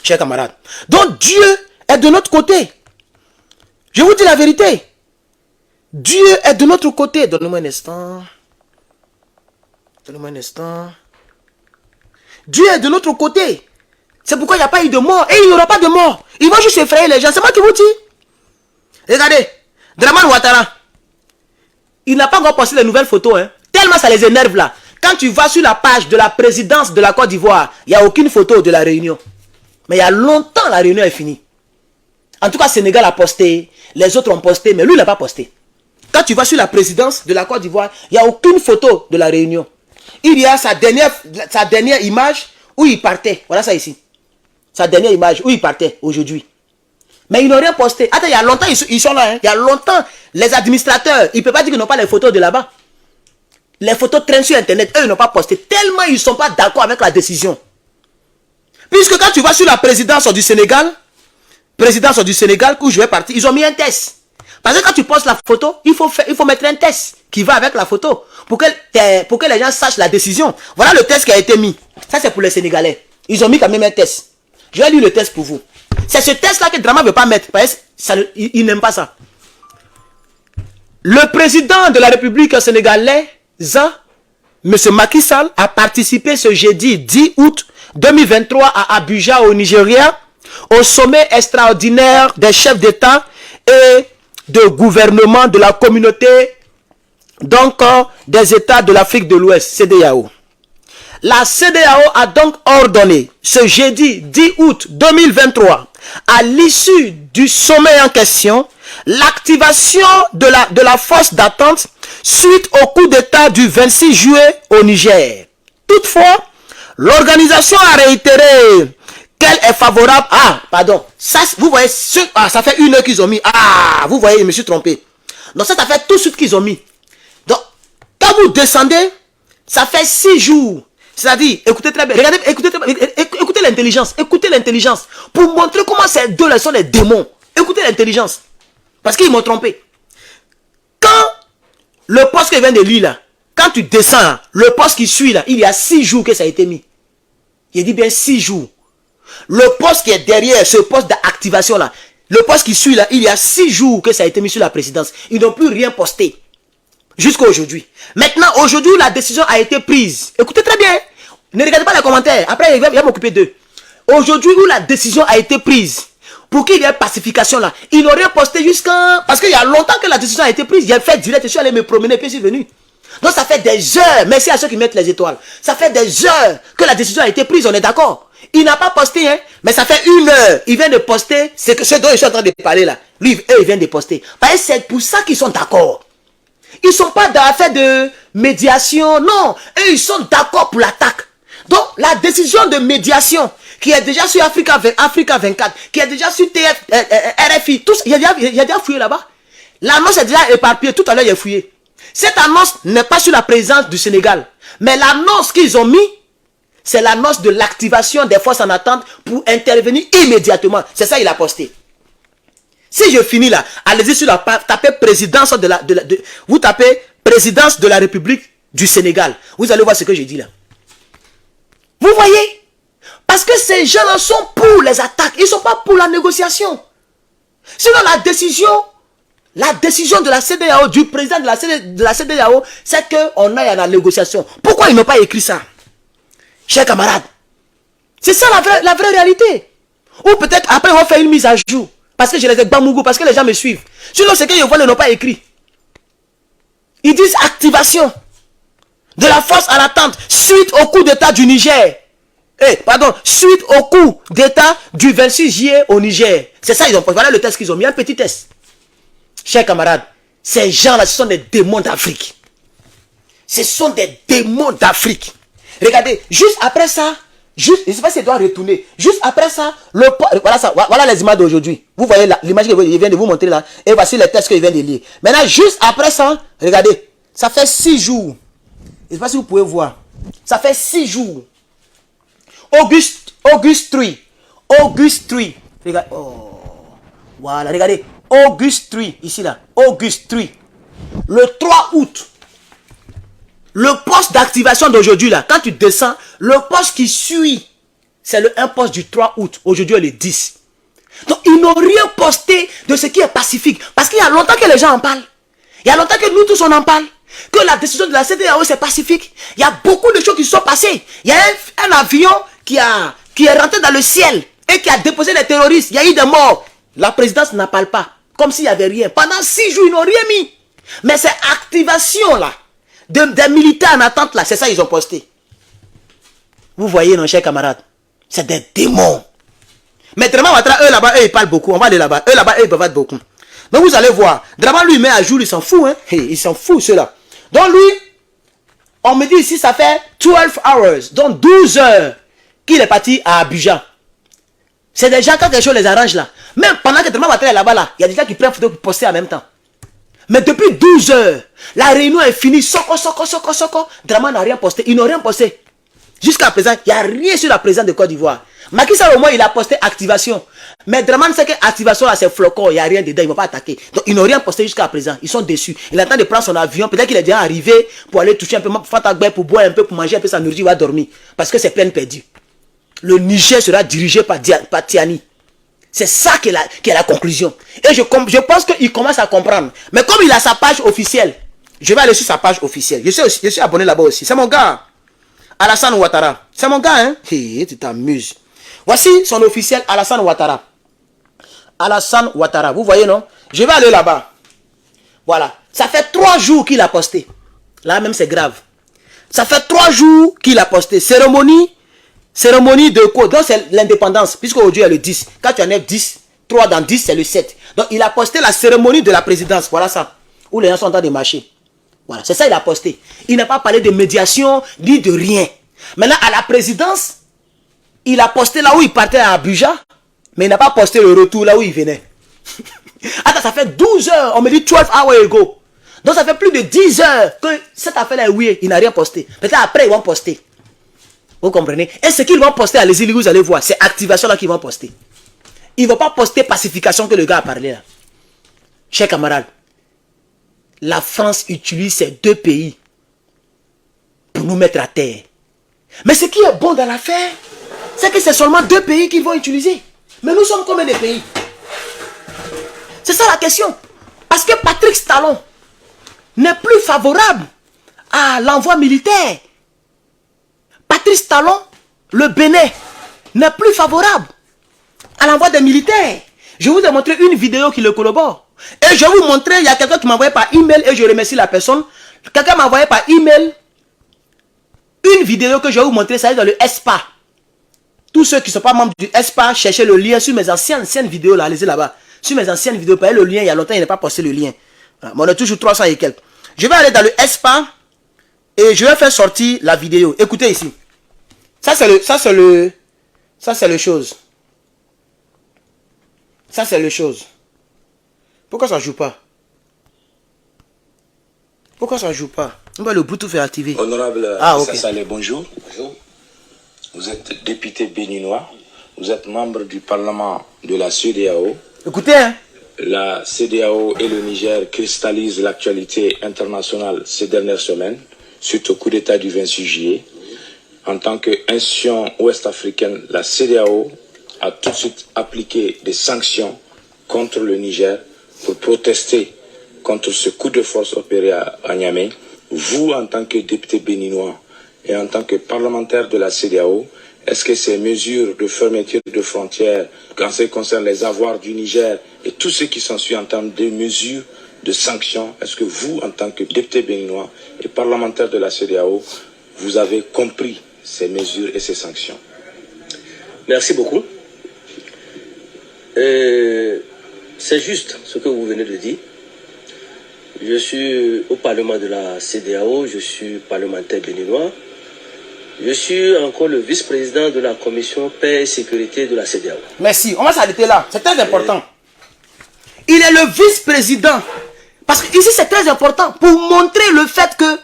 S1: Chers camarades. Donc Dieu est de notre côté. Je vous dis la vérité. Dieu est de notre côté. Donnez-moi un instant. Donnez-moi un instant. Dieu est de notre côté. C'est pourquoi il n'y a pas eu de mort. Et il n'y aura pas de mort. Ils vont juste effrayer les gens. C'est moi qui vous dis. Regardez. Dramane Ouattara. Il n'a pas encore posté les nouvelles photos. Hein. Tellement ça les énerve là. Quand tu vas sur la page de la présidence de la Côte d'Ivoire, il n'y a aucune photo de la réunion. Mais il y a longtemps, la réunion est finie. En tout cas, Sénégal a posté. Les autres ont posté, mais lui, il n'a pas posté. Quand tu vas sur la présidence de la Côte d'Ivoire, il n'y a aucune photo de la réunion. Il y a sa dernière image où il partait. Voilà ça ici. Sa dernière image où il partait aujourd'hui. Mais ils n'ont rien posté. Attends, il y a longtemps, ils sont là. Hein. Il y a longtemps, les administrateurs, ils ne peuvent pas dire qu'ils n'ont pas les photos de là-bas. Les photos traînent sur Internet. Eux, ils n'ont pas posté. Tellement ils ne sont pas d'accord avec la décision. Puisque quand tu vas sur la présidence du Sénégal, où je vais partir, ils ont mis un test. Parce que quand tu postes la photo, il faut mettre un test qui va avec la photo. Pour que les gens sachent la décision. Voilà le test qui a été mis. Ça, c'est pour les Sénégalais. Ils ont mis quand même un test. Je vais lire le test pour vous. C'est ce test-là que Dramane ne veut pas mettre. Parce qu'il n'aime pas ça. Le président de la République sénégalaise, M. Macky Sall, a participé ce jeudi 10 août 2023 à Abuja, au Nigeria, au sommet extraordinaire des chefs d'État et de gouvernement de la communauté des États de l'Afrique de l'Ouest, CEDEAO. La CEDEAO a donc ordonné ce jeudi 10 août 2023, à l'issue du sommet en question, l'activation de la force d'attente suite au coup d'État du 26 juillet au Niger. Toutefois, L'organisation a réitéré qu'elle est favorable. Ah, pardon. Ça, vous voyez, ça fait 1 heure qu'ils ont mis. Ah, vous voyez, je me suis trompé. Donc ça fait tout de suite qu'ils ont mis. Donc, quand vous descendez, ça fait 6 jours. C'est-à-dire, écoutez très bien, regardez, écoutez l'intelligence. Écoutez l'intelligence. Pour montrer comment ces deux-là sont des démons. Écoutez l'intelligence. Parce qu'ils m'ont trompé. Quand le poste que je viens de lire là, quand tu descends, le poste qui suit là, il y a 6 jours que ça a été mis. Il dit bien 6 jours. Le poste qui est derrière, ce poste d'activation là, le poste qui suit là, il y a 6 jours que ça a été mis sur la présidence. Ils n'ont plus rien posté. Jusqu'à aujourd'hui. Maintenant, aujourd'hui, la décision a été prise. Écoutez très bien. Ne regardez pas les commentaires. Après, il va m'occuper d'eux. Aujourd'hui, où la décision a été prise, pour qu'il y ait pacification là, ils n'ont rien posté jusqu'à... Parce qu'il y a longtemps que la décision a été prise. J'ai fait direct, je suis allé me promener, puis je suis venu. Donc ça fait des heures, merci à ceux qui mettent les étoiles. Ça fait des heures que la décision a été prise, on est d'accord. Il n'a pas posté, hein, mais ça fait 1 heure. Il vient de poster, c'est que ce dont je suis en train de parler là. Lui, eux, ils viennent de poster. Parce que c'est pour ça qu'ils sont d'accord. Ils ne sont pas dans l'affaire de médiation, non. Eux, ils sont d'accord pour l'attaque. Donc, la décision de médiation, qui est déjà sur Africa 24, qui est déjà sur RFI, tous, il y a déjà fouillé là-bas. L'annonce est déjà éparpillée, tout à l'heure, il y a fouillé. Cette annonce n'est pas sur la présidence du Sénégal. Mais l'annonce qu'ils ont mis, c'est l'annonce de l'activation des forces en attente pour intervenir immédiatement. C'est ça qu'il a posté. Si je finis là, allez-y sur la page, tapez présidence vous tapez présidence de la République du Sénégal. Vous allez voir ce que j'ai dit là. Vous voyez? Parce que ces gens-là sont pour les attaques. Ils ne sont pas pour la négociation. Sinon la décision de la CEDEAO, du président de la CEDEAO, c'est qu'on aille à la négociation. Pourquoi ils n'ont pas écrit ça? Chers camarades. C'est ça la vraie réalité. Ou peut-être après on va faire une mise à jour. Parce que je les ai bamougou, parce que les gens me suivent. Sinon, c'est que je vois, ils n'ont pas écrit. Ils disent activation de la force à l'attente suite au coup d'état du Niger. Suite au coup d'état du 26 juillet au Niger. C'est ça, ils ont. Voilà le test qu'ils ont mis, un petit test. Chers camarades, ces gens-là, ce sont des démons d'Afrique. Ce sont des démons d'Afrique. Regardez, juste après ça, je ne sais pas si je dois retourner. Juste après ça, voilà les images d'aujourd'hui. Vous voyez l'image que je viens de vous montrer là. Et voici les textes que je viens de lire. Maintenant, juste après ça, regardez. Ça fait 6 jours. Je ne sais pas si vous pouvez voir. Ça fait 6 jours. August 3. Regardez. Oh. Voilà, regardez. August 3. Ici là. August 3. Le 3 août. Le poste d'activation d'aujourd'hui, là, quand tu descends, le poste qui suit, c'est un poste du 3 août. Aujourd'hui, il est 10. Donc, ils n'ont rien posté de ce qui est pacifique. Parce qu'il y a longtemps que les gens en parlent. Il y a longtemps que nous tous, on en parle. Que la décision de la CEDEAO, c'est pacifique. Il y a beaucoup de choses qui sont passées. Il y a un avion qui est rentré dans le ciel et qui a déposé les terroristes. Il y a eu des morts. La présidence n'en parle pas. Comme s'il n'y avait rien. Pendant 6 jours, ils n'ont rien mis. Mais cette activation-là, des militaires en attente là, c'est ça ils ont posté. Vous voyez, nos chers camarades, c'est des démons. Mais Draman Ouattara, eux là-bas, eux ils parlent beaucoup. On va aller là-bas. Eux là-bas, eux ils peuvent être beaucoup. Donc vous allez voir, Draman lui met à jour, il s'en fout, hein. Il s'en fout ceux-là. Donc lui, on me dit ici, ça fait 12 hours, donc 12 heures qu'il est parti à Abidjan. C'est des gens quand quelque chose les arrange là. Même pendant que Draman Ouattara est là-bas là, il y a des gens qui prennent photo pour poster en même temps. Mais depuis 12 heures, la réunion est finie. Soko. Draman n'a rien posté. Ils n'ont rien posté. Jusqu'à présent, il n'y a rien sur la présidence de Côte d'Ivoire. Macky Sall au moins, il a posté activation. Mais Draman sait que activation là, c'est flocon. Il n'y a rien dedans. Ils ne vont pas attaquer. Donc, ils n'ont rien posté jusqu'à présent. Ils sont déçus. Il attend de prendre son avion. Peut-être qu'il est déjà arrivé pour aller toucher un peu Fatagbe, pour boire un peu, pour manger un peu sa nourriture. Il va dormir. Parce que c'est peine perdue. Le Niger sera dirigé par Tiani. C'est ça qui est la conclusion. Et je pense qu'il commence à comprendre. Mais comme il a sa page officielle, je vais aller sur sa page officielle. Je suis abonné là-bas aussi. C'est mon gars. Alassane Ouattara. C'est mon gars, hein. Hey, tu t'amuses. Voici son officiel Alassane Ouattara. Alassane Ouattara. Vous voyez, non? Je vais aller là-bas. Voilà. Ça fait 3 jours qu'il a posté. Là même, c'est grave. Ça fait 3 jours qu'il a posté. Cérémonie de quoi? Donc c'est l'indépendance. Puisqu'aujourd'hui il y a le 10. Quand tu enlèves 10, 3 dans 10 c'est le 7. Donc il a posté la cérémonie de la présidence. Voilà ça. Où les gens sont en train de marcher. Voilà. C'est ça il a posté. Il n'a pas parlé de médiation ni de rien. Maintenant, à la présidence, il a posté là où il partait à Abuja, mais il n'a pas posté le retour là où il venait. Attends, ça fait 12 heures, on me dit 12 hours ago. Donc ça fait plus de 10 heures que cette affaire-là est oui, il n'a rien posté. Peut-être après, ils vont poster. Vous comprenez? Et ce qu'ils vont poster, allez-y, vous allez voir, c'est activation là qu'ils vont poster. Ils ne vont pas poster pacification que le gars a parlé là. Chers camarades, la France utilise ces deux pays pour nous mettre à terre. Mais ce qui est bon dans l'affaire, c'est que c'est seulement deux pays qu'ils vont utiliser. Mais nous sommes combien de pays? C'est ça la question. Parce que Patrice Talon n'est plus favorable à l'envoi militaire. Patrice Talon, le Bénin, n'est plus favorable à l'envoi des militaires. Je vous ai montré une vidéo qui le collabore. Et je vais vous montrer, il y a quelqu'un qui m'a envoyé par email et je remercie la personne. Quelqu'un m'a envoyé par email une vidéo que je vais vous montrer, ça est dans le ESPA. Tous ceux qui ne sont pas membres du ESPA, cherchez le lien sur mes anciennes vidéos là, allez-y là-bas. Sur mes anciennes vidéos, payez le lien, il y a longtemps, il n'a pas posté le lien. Voilà. Mais on est toujours 300 et quelques. Je vais aller dans le ESPA et je vais faire sortir la vidéo. Écoutez ici. Ça c'est le chose. Ça c'est le chose. Pourquoi ça ne joue pas? Pourquoi ça ne joue pas? Le Bluetooth est activé.
S3: Honorable
S1: ok.
S3: Saleh, bonjour. Bonjour. Vous êtes député béninois. Vous êtes membre du Parlement de la CEDEAO.
S1: Écoutez, hein.
S3: La CEDEAO et le Niger cristallisent l'actualité internationale ces dernières semaines, suite au coup d'État du 26 juillet. En tant qu'institution ouest-africaine, la CEDEAO a tout de suite appliqué des sanctions contre le Niger pour protester contre ce coup de force opéré à Niamey. Vous, en tant que député béninois et en tant que parlementaire de la CEDEAO, est-ce que ces mesures de fermeture de frontières, en ce qui concerne les avoirs du Niger et tout ce qui s'ensuit en termes de mesures de sanctions, est-ce que vous, en tant que député béninois et parlementaire de la CEDEAO, vous avez compris ces mesures et ces sanctions?
S4: Merci beaucoup. C'est juste ce que vous venez de dire. Je suis au Parlement de la CEDEAO, je suis parlementaire béninois. Je suis encore le vice-président de la commission paix et sécurité de la CEDEAO.
S1: Merci, on va s'arrêter là, c'est très important. Il est le vice-président. Parce que ici c'est très important pour montrer le fait que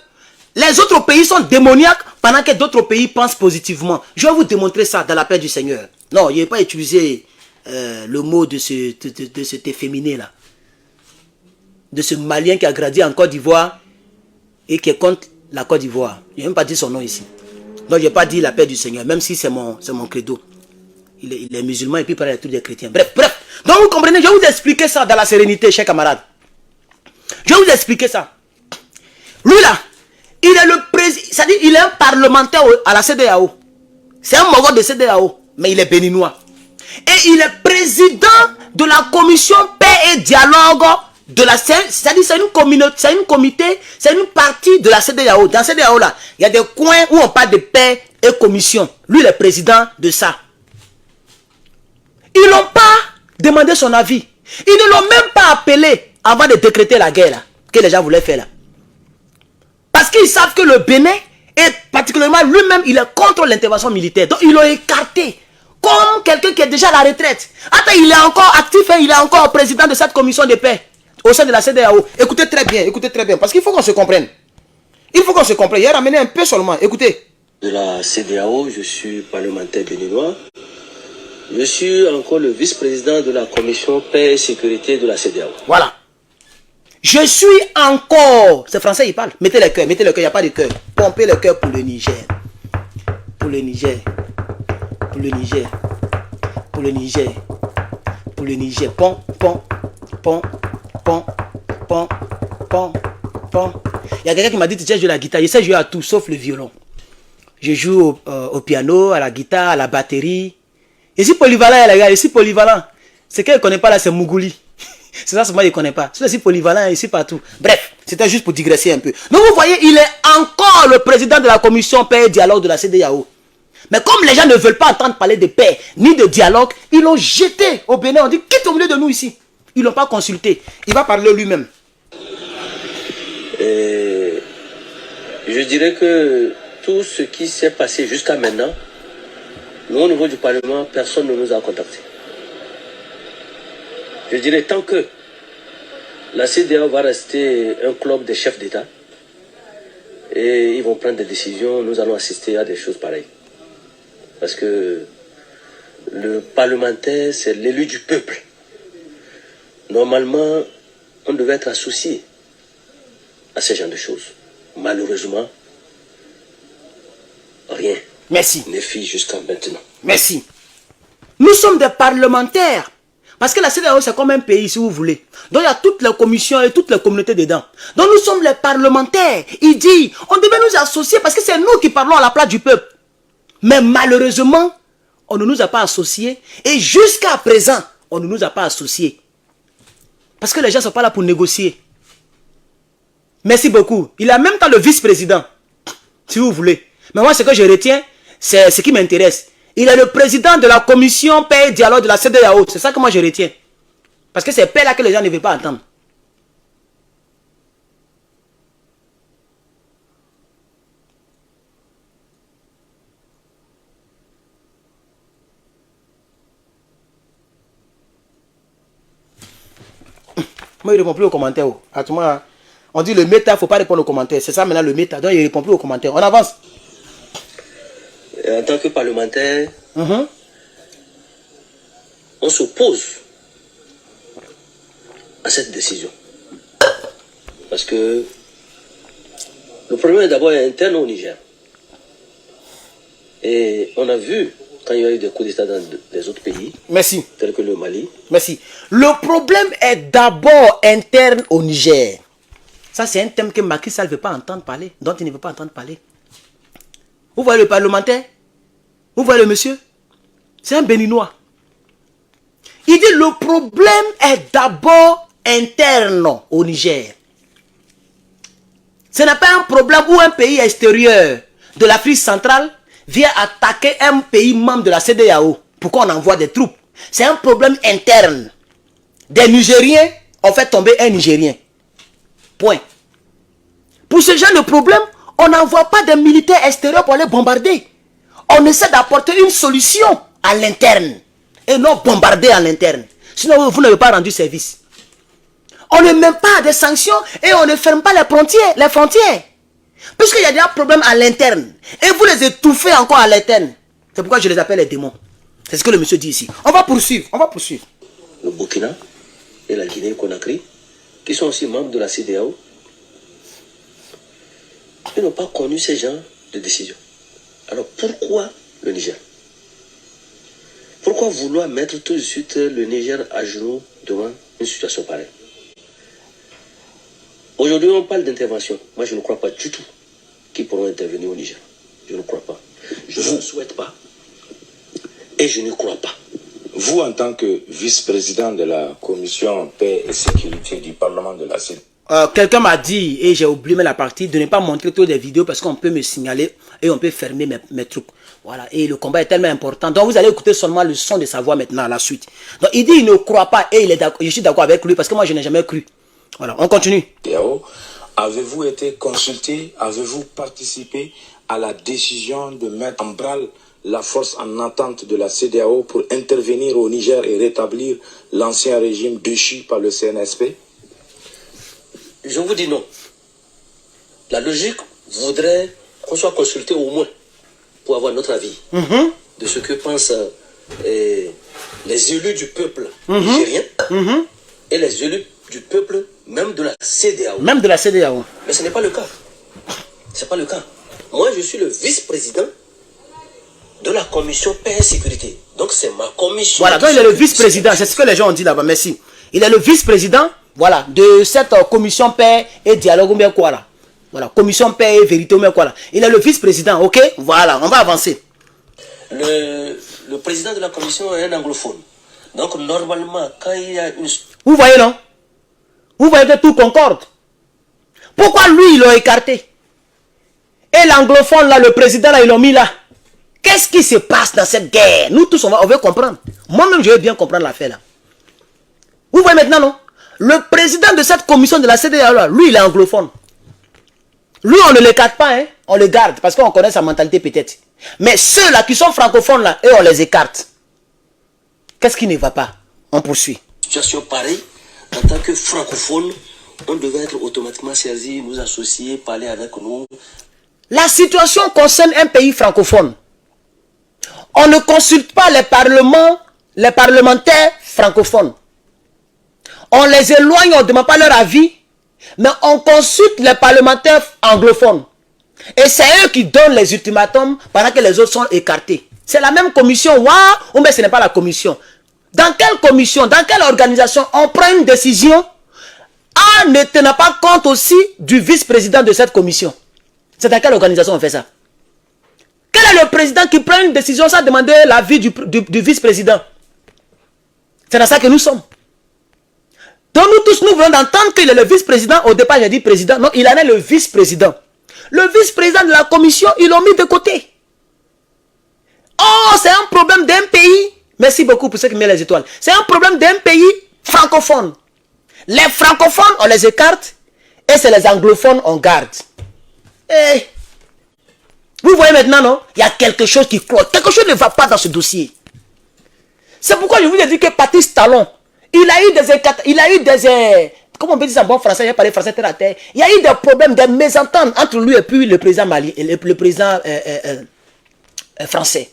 S1: les autres pays sont démoniaques pendant que d'autres pays pensent positivement. Je vais vous démontrer ça dans la paix du Seigneur. Non, il n'ai pas utilisé le mot de cet efféminé là. De ce Malien qui a grandi en Côte d'Ivoire et qui est contre la Côte d'Ivoire. Je n'ai même pas dit son nom ici. Donc je n'ai pas dit la paix du Seigneur, même si c'est mon credo. Il est musulman et puis il parle à tous les chrétiens. Bref. Donc vous comprenez, je vais vous expliquer ça dans la sérénité, chers camarades. Je vais vous expliquer ça. Lui là, il est le président, c'est-à-dire il est un parlementaire à la CEDEAO. C'est un mogol de CEDEAO, mais il est béninois. Et il est président de la commission paix et dialogue de la c'est-à-dire c'est une communauté, c'est une partie de la CEDEAO. Dans la CEDEAO là, il y a des coins où on parle de paix et commission. Lui, il est président de ça. Ils n'ont pas demandé son avis. Ils ne l'ont même pas appelé avant de décréter la guerre là, que les gens voulaient faire là. Parce qu'ils savent que le Bénin, et particulièrement lui-même, il est contre l'intervention militaire. Donc ils l'ont écarté comme quelqu'un qui est déjà à la retraite. Attends, il est encore actif et il est encore président de cette commission de paix au sein de la CEDEAO. Écoutez très bien, parce qu'il faut qu'on se comprenne. Il faut qu'on se comprenne. Il a ramené un peu seulement. Écoutez.
S4: De la CEDEAO, je suis parlementaire béninois. Je suis encore le vice-président de la commission paix et sécurité de la CEDEAO.
S1: Voilà. Je suis encore... C'est français, il parle. Mettez le cœur, il n'y a pas de cœur. Pompez le cœur pour le Niger. Pour le Niger. Pour le Niger. Pour le Niger. Pour le Niger. Pom. Il y a quelqu'un qui m'a dit, tu sais jouer la guitare. Je sais jouer à tout, sauf le violon. Je joue au piano, à la guitare, à la batterie. Et si polyvalent, les gars, ici polyvalent. C'est qu'elle ne connaît pas là, c'est Mougouli. C'est ça, moi, je ne connais pas. C'est ici polyvalent, ici partout. Bref, c'était juste pour digresser un peu. Donc, vous voyez, il est encore le président de la commission paix et dialogue de la CEDEAO. Mais comme les gens ne veulent pas entendre parler de paix ni de dialogue, ils l'ont jeté au Bénin. On dit, quitte au milieu de nous ici. Ils ne l'ont pas consulté. Il va parler lui-même.
S4: Je dirais que tout ce qui s'est passé jusqu'à maintenant, nous, au niveau du Parlement, personne ne nous a contactés. Je dirais, tant que la CEDEAO va rester un club des chefs d'État, et ils vont prendre des décisions, nous allons assister à des choses pareilles. Parce que le parlementaire, c'est l'élu du peuple. Normalement, on devait être associé à ce genre de choses. Malheureusement, rien
S1: Merci.
S4: n'est fait jusqu'à maintenant.
S1: Merci. Nous sommes des parlementaires. Parce que la CEDEAO, c'est comme un pays, si vous voulez. Donc, il y a toutes les commissions et toutes les communautés dedans. Donc, nous sommes les parlementaires. Il dit, on devait nous associer parce que c'est nous qui parlons à la place du peuple. Mais malheureusement, on ne nous a pas associés. Et jusqu'à présent, on ne nous a pas associés. Parce que les gens ne sont pas là pour négocier. Merci beaucoup. Il a même temps le vice-président, si vous voulez. Mais moi, ce que je retiens, c'est ce qui m'intéresse. Il est le président de la commission paix et dialogue de la CEDEAO. C'est ça que moi je retiens. Parce que c'est paix là que les gens ne veulent pas entendre. Moi, il ne répond plus aux commentaires. À tout moment, on dit le méta, il ne faut pas répondre aux commentaires. C'est ça maintenant le méta. Donc, il ne répond plus aux commentaires. On avance.
S4: En tant que parlementaire, on s'oppose à cette décision. Parce que le problème est d'abord interne au Niger. Et on a vu, quand il y a eu des coups d'État dans des autres pays,
S1: merci,
S4: tels que le Mali.
S1: Merci. Le problème est d'abord interne au Niger. Ça, c'est un thème que Macky Sall ne veut pas entendre parler, dont il ne veut pas entendre parler. Vous voyez le parlementaire? Vous voyez le monsieur? C'est un béninois. Il dit le problème est d'abord interne au Niger. Ce n'est pas un problème où un pays extérieur de l'Afrique centrale vient attaquer un pays membre de la CEDEAO. Pourquoi on envoie des troupes? C'est un problème interne. Des Nigériens ont fait tomber un Nigérien. Point. Pour ce genre de problème, on n'envoie pas des militaires extérieurs pour aller bombarder. On essaie d'apporter une solution à l'interne et non bombarder à l'interne. Sinon, vous n'avez pas rendu service. On ne met pas des sanctions et on ne ferme pas les frontières. Puisqu'il y a des problèmes à l'interne. Et vous les étouffez encore à l'interne. C'est pourquoi je les appelle les démons. C'est ce que le monsieur dit ici. On va poursuivre.
S4: Le Burkina et la Guinée-Conakry, qui sont aussi membres de la CEDEAO, ils n'ont pas connu ces genres de décisions. Alors pourquoi le Niger? Pourquoi vouloir mettre tout de suite le Niger à genoux devant une situation pareille? Aujourd'hui, on parle d'intervention. Moi, je ne crois pas du tout qu'ils pourront intervenir au Niger. Je ne crois pas. Je ne souhaite pas. Et je ne crois pas.
S3: Vous, en tant que vice-président de la commission paix et sécurité du Parlement de la CEDEAO,
S1: quelqu'un m'a dit, et j'ai oublié la partie, de ne pas montrer toutes les vidéos parce qu'on peut me signaler et on peut fermer mes trucs. Voilà, et le combat est tellement important. Donc vous allez écouter seulement le son de sa voix maintenant à la suite. Donc il dit il ne croit pas et il est d'accord. Je suis d'accord avec lui parce que moi je n'ai jamais cru. Voilà, on continue.
S3: Avez-vous été consulté, avez-vous participé à la décision de mettre en branle la force en entente de la CEDEAO pour intervenir au Niger et rétablir l'ancien régime déchu par le CNSP?
S4: Je vous dis non. La logique voudrait qu'on soit consulté au moins pour avoir notre avis de ce que pensent les élus du peuple nigérien et les élus du peuple même de la CEDEAO.
S1: Même de la CEDEAO.
S4: Mais ce n'est pas le cas. C'est pas le cas. Moi, je suis le vice-président de la commission paix et sécurité. Donc, c'est ma commission.
S1: Voilà, donc il est le vice-président. C'est ce que les gens ont dit là-bas. Merci. Il est le vice-président, voilà, de cette commission paix et dialogue, ou bien quoi là. Voilà, commission paix et vérité, ou bien quoi là. Il est le vice-président, ok? Voilà, on va avancer.
S4: Le président de la commission est un anglophone. Donc, normalement, quand il y a une...
S1: Vous voyez, non? Vous voyez que tout concorde. Pourquoi lui, ils l'ont écarté? Et l'anglophone, là, le président, là, ils l'ont mis là. Qu'est-ce qui se passe dans cette guerre? Nous tous, on veut comprendre. Moi-même, je veux bien comprendre l'affaire là. Vous voyez maintenant, non? Le président de cette commission de la CEDEAO, là, lui, il est anglophone. Lui, on ne l'écarte pas, hein? on le garde parce qu'on connaît sa mentalité peut-être. Mais ceux-là qui sont francophones, là, eux, on les écarte. Qu'est-ce qui ne va pas? On poursuit.
S4: Situation pareille, en tant que francophone, on devait être automatiquement saisi, nous associer, parler avec nous.
S1: La situation concerne un pays francophone. On ne consulte pas les parlementaires francophones. On les éloigne, on ne demande pas leur avis, mais on consulte les parlementaires anglophones. Et c'est eux qui donnent les ultimatums pendant que les autres sont écartés. C'est la même commission, ou mais ce n'est pas la commission. Dans quelle commission, dans quelle organisation on prend une décision en ne tenant pas compte aussi du vice-président de cette commission? C'est dans quelle organisation on fait ça? Quel est le président qui prend une décision sans demander l'avis du vice-président? C'est dans ça que nous sommes. Donc nous tous, nous voulons d'entendre qu'il est le vice-président. Au départ, j'ai dit président. Non, il en est le vice-président. Le vice-président de la commission, ils l'ont mis de côté. Oh, c'est un problème d'un pays. Merci beaucoup pour ceux qui mettent les étoiles. C'est un problème d'un pays francophone. Les francophones, on les écarte. Et c'est les anglophones, on garde. Et vous voyez maintenant, non? Il y a quelque chose qui cloche. Quelque chose ne va pas dans ce dossier. C'est pourquoi je vous ai dit que Patrice Talon, il a eu des comment on peut dire ça en bon français, j'ai parlé français terre à terre. Il y a eu des problèmes, des mésententes entre lui et puis le président Mali, le président français.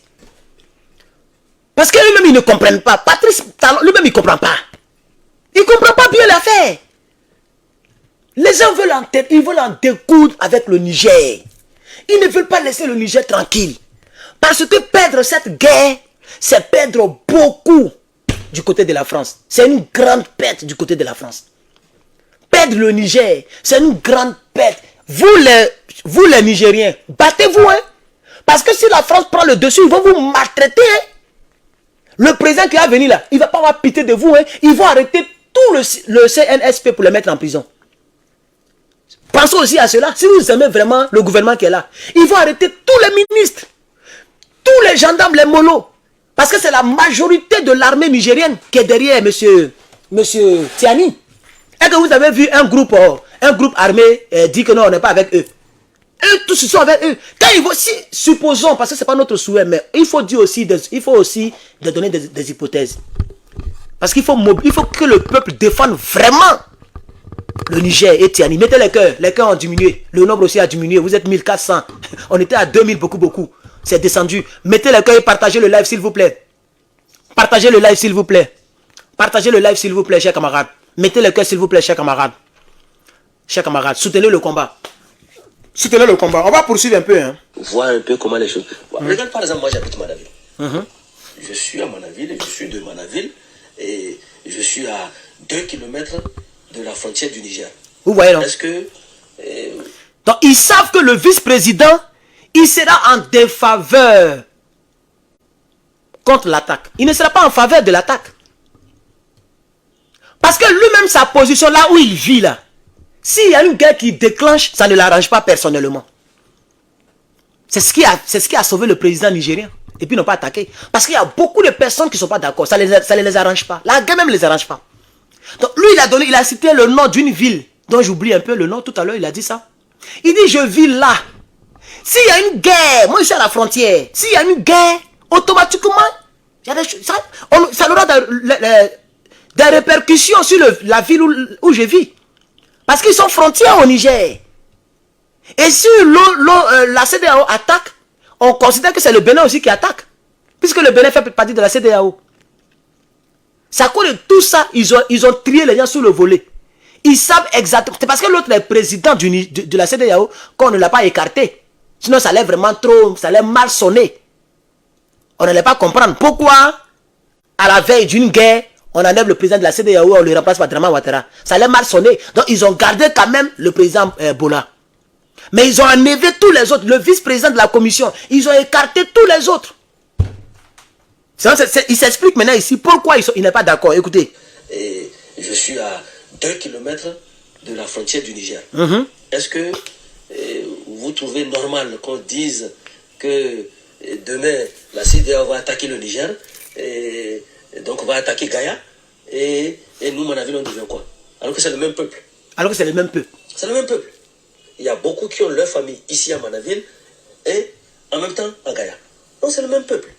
S1: Parce que lui-même, ils ne comprennent pas. Patrice Talon, lui-même, il ne comprend pas. Il ne comprend pas bien l'affaire. Les gens veulent en découdre avec le Niger. Ils ne veulent pas laisser le Niger tranquille. Parce que perdre cette guerre, c'est perdre beaucoup du côté de la France. C'est une grande perte du côté de la France. Perdre le Niger, c'est une grande perte. Vous les Nigériens, battez-vous. Hein? Parce que si la France prend le dessus, ils vont vous maltraiter. Hein? Le président qui va venir là, il ne va pas avoir pitié de vous. Hein? Ils vont arrêter tout le CNSP pour le mettre en prison. Pensez aussi à cela. Si vous aimez vraiment le gouvernement qui est là, ils vont arrêter tous les ministres, tous les gendarmes, les molos. Parce que c'est la majorité de l'armée nigérienne qui est derrière monsieur Tiani. Est-ce que vous avez vu un groupe armé dire que non, on n'est pas avec eux? Eux tous ils sont avec eux. Quand ils vont, supposons, parce que ce n'est pas notre souhait, mais il faut dire aussi, donner des hypothèses. Parce qu'il faut que le peuple défende vraiment le Niger et Tiani. Mettez les cœurs ont diminué. Le nombre aussi a diminué. Vous êtes 1400. On était à 2000, beaucoup. C'est descendu. Mettez les cœurs et partagez le live, s'il vous plaît. Partagez le live, s'il vous plaît. Partagez le live, s'il vous plaît, chers camarades. Mettez les cœurs, s'il vous plaît, chers camarades. Chers camarades, soutenez le combat. Soutenez le combat. On va poursuivre un peu. Hein.
S4: Voir un peu comment les choses... Regarde par exemple, moi j'habite Manaville. Je suis à Manaville, je suis de Manaville. Et je suis à 2 km de la frontière du Niger.
S1: Vous voyez, non?
S4: Est-ce que...
S1: Donc, ils savent que le vice-président, il sera en défaveur contre l'attaque. Il ne sera pas en faveur de l'attaque. Parce que lui-même, sa position, là où il vit, là, s'il y a une guerre qui déclenche, ça ne l'arrange pas personnellement. C'est ce qui a sauvé le président nigérien. Et puis, ils n'ont pas attaqué. Parce qu'il y a beaucoup de personnes qui ne sont pas d'accord. Ça ne les arrange pas. La guerre même ne les arrange pas. Donc, lui, il a cité le nom d'une ville, dont j'oublie un peu le nom. Tout à l'heure, il a dit ça. Il dit, je vis là. S'il y a une guerre, moi, je suis à la frontière. S'il y a une guerre, automatiquement, il y a ça aura des répercussions sur la ville où je vis. Parce qu'ils sont frontières au Niger. Et si la CEDEAO attaque, on considère que c'est le Bénin aussi qui attaque. Puisque le Bénin fait partie de la CEDEAO. C'est à cause de tout ça, ils ont trié les gens sur le volet. Ils savent exactement. C'est parce que l'autre est président de la CEDEAO qu'on ne l'a pas écarté. Sinon, ça allait vraiment trop, ça allait mal sonner. On n'allait pas comprendre pourquoi, à la veille d'une guerre, on enlève le président de la CEDEAO, on le remplace par Draman Ouattara. Ça allait mal sonner. Donc, ils ont gardé quand même le président Bola. Mais ils ont enlevé tous les autres. Le vice-président de la commission, ils ont écarté tous les autres. Il s'explique maintenant ici pourquoi il n'est pas d'accord. Écoutez.
S4: Et je suis à 2 km de la frontière du Niger. Est-ce que vous trouvez normal qu'on dise que demain la CEDEAO va attaquer le Niger, et donc on va attaquer Gaïa, et nous, Manaville, on devient quoi? Alors que c'est le même peuple.
S1: Alors que c'est le même peuple.
S4: C'est le même peuple. il y a beaucoup qui ont leur famille ici à Manaville et en même temps à Gaïa. Donc c'est le même peuple.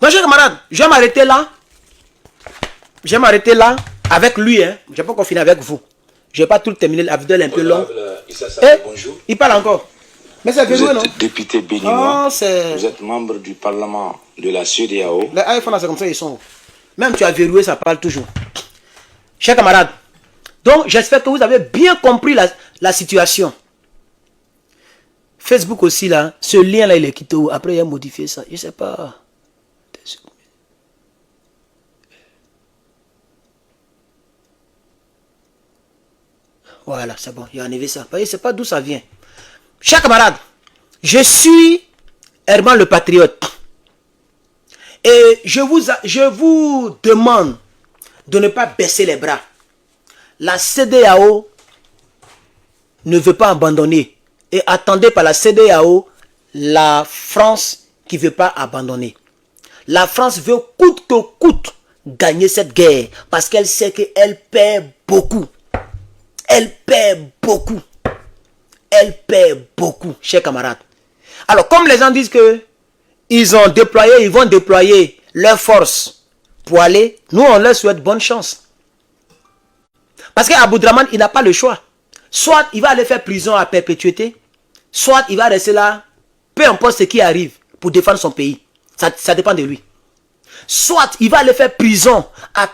S1: Mon cher camarade, je vais m'arrêter là. Je vais m'arrêter là avec lui. Hein. Je ne vais pas continuer avec vous. Je ne vais pas tout terminer. La vidéo est un peu longue.
S3: Bonjour.
S1: Il parle encore. Mais c'est
S3: Vous
S1: verrouillé, non?
S3: êtes député béninois.
S1: Oh, c'est...
S3: Vous êtes membre du Parlement de la CEDEAO.
S1: Les iPhones, c'est comme ça, ils sont. Même tu as verrouillé, ça parle toujours. Chers camarades, donc j'espère que vous avez bien compris la situation. Facebook aussi, là, ce lien-là, il est quitté. Après, il a modifié ça. Je ne sais pas. Voilà, c'est bon, il a enlevé ça. Vous voyez, c'est pas d'où ça vient. Chers camarades, je suis Herman le Patriote. Et je vous demande de ne pas baisser les bras. La CEDEAO ne veut pas abandonner. Et attendez par la CEDEAO, la France qui ne veut pas abandonner. La France veut coûte que coûte gagner cette guerre. Parce qu'elle sait qu'elle perd beaucoup. Elle perd beaucoup. Elle perd beaucoup, chers camarades. Alors, comme les gens disent que ils vont déployer leurs forces pour aller, nous, on leur souhaite bonne chance. Parce qu'Abou Draman, il n'a pas le choix. Soit il va aller faire prison à perpétuité, soit il va rester là, peu importe ce qui arrive, pour défendre son pays. Ça dépend de lui. Soit il va aller faire prison à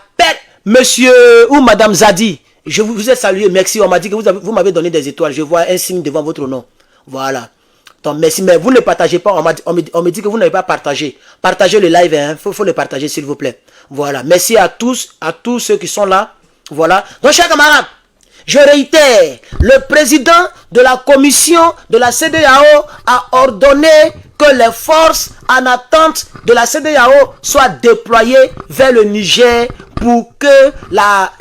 S1: monsieur ou madame Zadi. Je vous ai salué, merci. On m'a dit que vous m'avez donné des étoiles. Je vois un signe devant votre nom. Voilà. Donc merci, mais vous ne partagez pas. On me dit que vous n'avez pas partagé. Partagez le live, hein. Faut le partager s'il vous plaît. Voilà. Merci à tous ceux qui sont là. Voilà. Donc chers camarades, je réitère, le président de la commission de la CEDEAO a ordonné que les forces en attente de la CEDEAO soient déployées vers le Niger pour que la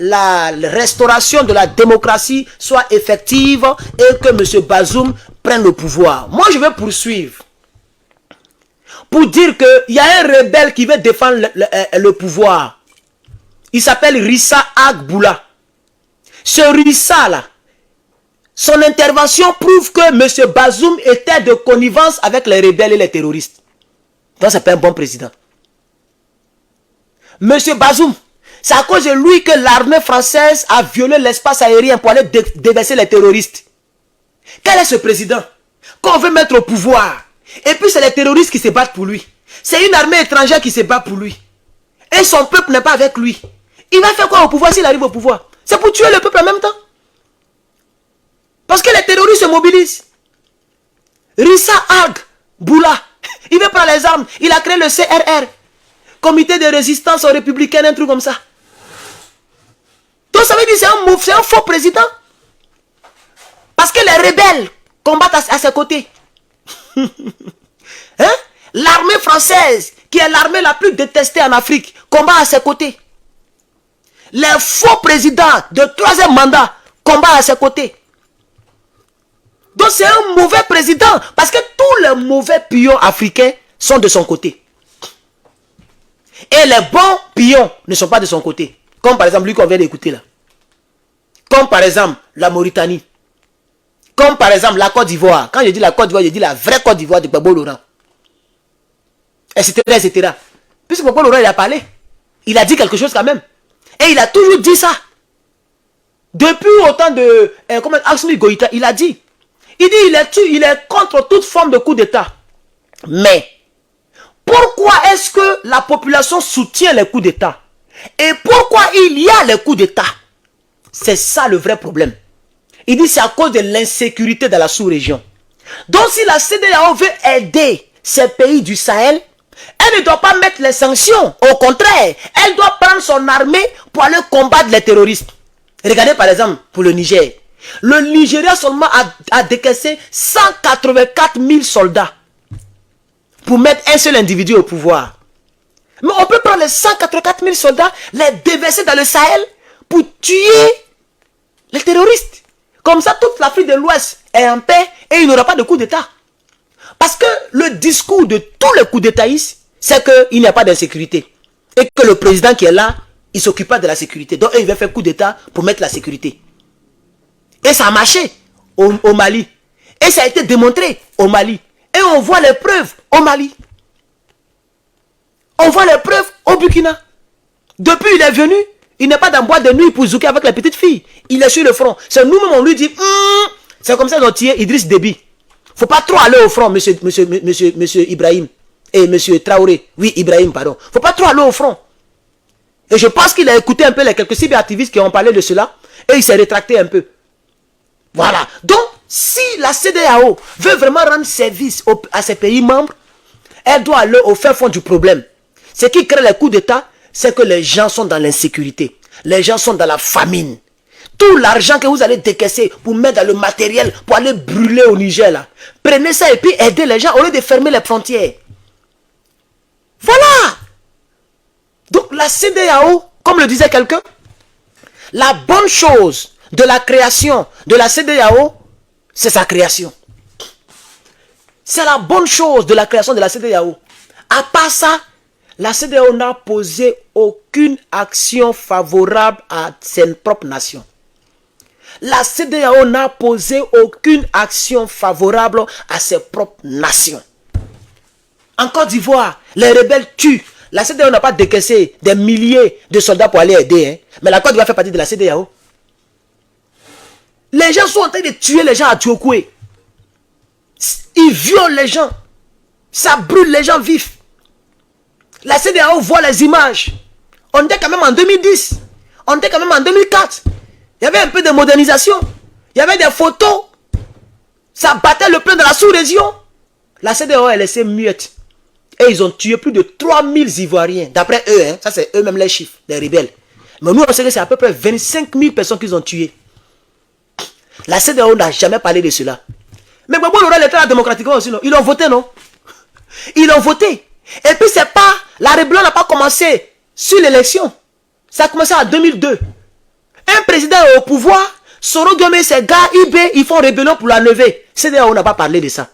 S1: restauration de la démocratie soit effective et que M. Bazoum prenne le pouvoir. Moi, je vais poursuivre pour dire qu'il y a un rebelle qui veut défendre le pouvoir. Il s'appelle Rissa Agboula. Ce Rissa-là, son intervention prouve que M. Bazoum était de connivence avec les rebelles et les terroristes. Donc, c'est pas un bon président. M. Bazoum, c'est à cause de lui que l'armée française a violé l'espace aérien pour aller déverser les terroristes. Quel est ce président qu'on veut mettre au pouvoir? Et puis c'est les terroristes qui se battent pour lui. C'est une armée étrangère qui se bat pour lui. Et son peuple n'est pas avec lui. Il va faire quoi au pouvoir s'il arrive au pouvoir? C'est pour tuer le peuple en même temps. Parce que les terroristes se mobilisent. Rissa Agboula, il veut prendre les armes. Il a créé le CRR. Comité de résistance républicaine, un truc comme ça. Donc ça veut dire que c'est un faux président. Parce que les rebelles combattent à ses côtés. Hein? L'armée française, qui est l'armée la plus détestée en Afrique, combat à ses côtés. Les faux présidents de 3e mandat combattent à ses côtés. Donc c'est un mauvais président. Parce que tous les mauvais pions africains sont de son côté. Et les bons pions ne sont pas de son côté. Comme par exemple lui qu'on vient d'écouter là. Comme par exemple la Mauritanie. Comme par exemple la Côte d'Ivoire. Quand je dis la Côte d'Ivoire, je dis la vraie Côte d'Ivoire de Gbagbo Laurent. Etc. etc. Puisque Gbagbo Laurent il a parlé. Il a dit quelque chose quand même. Et il a toujours dit ça. Depuis autant de... comment Assimi Goïta, il a dit. Il dit il est contre toute forme de coup d'État. Mais... pourquoi est-ce que la population soutient les coups d'État? Et pourquoi il y a les coups d'État? C'est ça le vrai problème. Il dit c'est à cause de l'insécurité dans la sous-région. Donc si la CEDEAO veut aider ces pays du Sahel, elle ne doit pas mettre les sanctions. Au contraire, elle doit prendre son armée pour aller combattre les terroristes. Regardez par exemple pour le Niger. Le Nigeria seulement a décaissé 184 000 soldats. Pour mettre un seul individu au pouvoir. Mais on peut prendre les 184 000 soldats, les déverser dans le Sahel pour tuer les terroristes. Comme ça, toute l'Afrique de l'Ouest est en paix et il n'y aura pas de coup d'État. Parce que le discours de tous les coups d'Étaïstes, c'est qu'il n'y a pas d'insécurité. Et que le président qui est là, il ne s'occupe pas de la sécurité. Donc, il va faire coup d'État pour mettre la sécurité. Et ça a marché. au Mali. Et ça a été démontré au Mali. Et on voit les preuves au Mali. On voit les preuves au Burkina. Depuis il est venu, il n'est pas dans boîte de nuit pour zouker avec les petites filles. Il est sur le front. C'est nous-mêmes, on lui dit, c'est comme ça qu'on tire Idriss Déby. Faut pas trop aller au front, monsieur Ibrahim. Et monsieur Traoré. Oui, Ibrahim, pardon. Faut pas trop aller au front. Et je pense qu'il a écouté un peu les quelques cyberactivistes qui ont parlé de cela. Et il s'est rétracté un peu. Voilà. Donc, si la CEDEAO veut vraiment rendre service à ses pays membres, elle doit aller au fin fond du problème. Ce qui crée les coups d'État, c'est que les gens sont dans l'insécurité. Les gens sont dans la famine. Tout l'argent que vous allez décaisser pour mettre dans le matériel, pour aller brûler au Niger, là, prenez ça et puis aidez les gens au lieu de fermer les frontières. Voilà. Donc la CEDEAO, comme le disait quelqu'un, la bonne chose de la création de la CEDEAO, c'est sa création. C'est la bonne chose de la création de la CEDEAO. À part ça, la CEDEAO n'a posé aucune action favorable à ses propres nations. La CEDEAO n'a posé aucune action favorable à ses propres nations. En Côte d'Ivoire, les rebelles tuent. La CEDEAO n'a pas décaissé des milliers de soldats pour aller aider. Hein. Mais la Côte d'Ivoire fait partie de la CEDEAO. Les gens sont en train de tuer les gens à Djokoué. Ils violent les gens. Ça brûle les gens vifs. La CEDEAO voit les images. On était quand même en 2010. On était quand même en 2004. Il y avait un peu de modernisation. Il y avait des photos. Ça battait le plein de la sous-région. La CEDEAO est laissée muette. Et ils ont tué plus de 3000 Ivoiriens. D'après eux, hein, ça c'est eux-mêmes les chiffres, les rebelles. Mais nous, on sait que c'est à peu près 25 000 personnes qu'ils ont tuées. La CEDEAO n'a jamais parlé de cela. Mais bon, on aurait l'état démocratique aussi, non? Ils ont voté, non? Ils ont voté. Et puis c'est pas, la rébellion n'a pas commencé sur l'élection. Ça a commencé en 2002. Un président est au pouvoir, Soro Guémé, ses gars, IB, ils font rébellion pour l'enlever. CEDEAO n'a pas parlé de ça.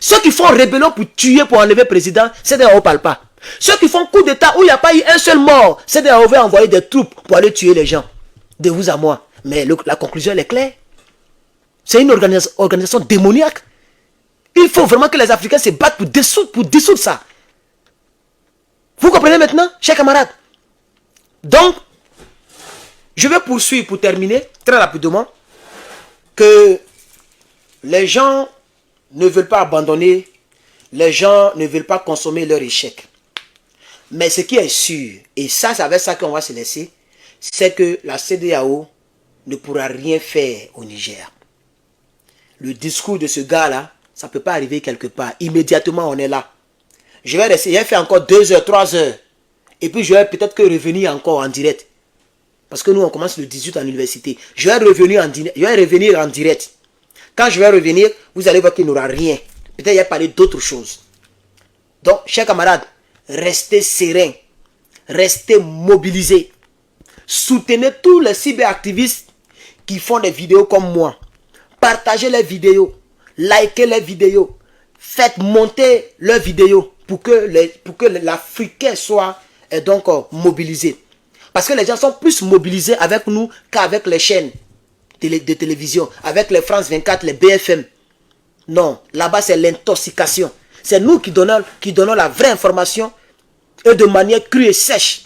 S1: Ceux qui font rébellion pour tuer, pour enlever le président, CEDEAO ne parle pas. Ceux qui font coup d'état où il n'y a pas eu un seul mort, CEDEAO veut envoyer des troupes pour aller tuer les gens. De vous à moi. Mais la conclusion elle est claire. C'est une organisation démoniaque. Il faut vraiment que les Africains se battent pour dissoudre ça. Vous comprenez maintenant, chers camarades? Donc, je vais poursuivre pour terminer, très rapidement, que les gens ne veulent pas abandonner, les gens ne veulent pas consommer leur échec. Mais ce qui est sûr, et ça c'est avec ça qu'on va se laisser, c'est que la CEDEAO ne pourra rien faire au Niger. Le discours de ce gars-là, ça ne peut pas arriver quelque part. Immédiatement, on est là. Je vais rester, j'ai fait encore 2 heures, 3 heures. Et puis, je vais peut-être que revenir encore en direct. Parce que nous, on commence le 18 en université. Je vais revenir en direct. Quand je vais revenir, vous allez voir qu'il n'y aura rien. Peut-être il va parler d'autres choses. Donc, chers camarades, restez sereins. Restez mobilisés. Soutenez tous les cyberactivistes qui font des vidéos comme moi. Partagez les vidéos. Likez les vidéos. Faites monter leurs vidéos pour que l'Africain soit donc mobilisé. Parce que les gens sont plus mobilisés avec nous qu'avec les chaînes de télévision, avec les France 24, les BFM. Non, là-bas c'est l'intoxication. C'est nous qui donnons la vraie information et de manière crue et sèche.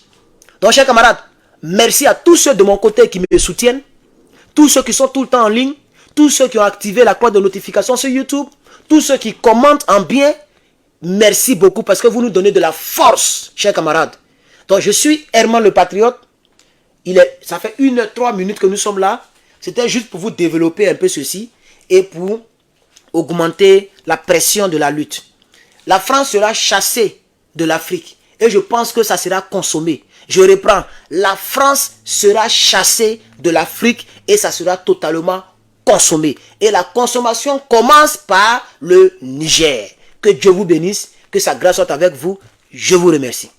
S1: Donc, chers camarades, merci à tous ceux de mon côté qui me soutiennent, tous ceux qui sont tout le temps en ligne, tous ceux qui ont activé la cloche de notification sur YouTube, tous ceux qui commentent en bien. Merci beaucoup parce que vous nous donnez de la force, chers camarades. Donc, je suis Herman le Patriote. Ça fait 1h03 minutes que nous sommes là. C'était juste pour vous développer un peu ceci et pour augmenter la pression de la lutte. La France sera chassée de l'Afrique et je pense que ça sera consommé. Je reprends. La France sera chassée de l'Afrique et ça sera totalement consommé. Et la consommation commence par le Niger. Que Dieu vous bénisse, que sa grâce soit avec vous. Je vous remercie.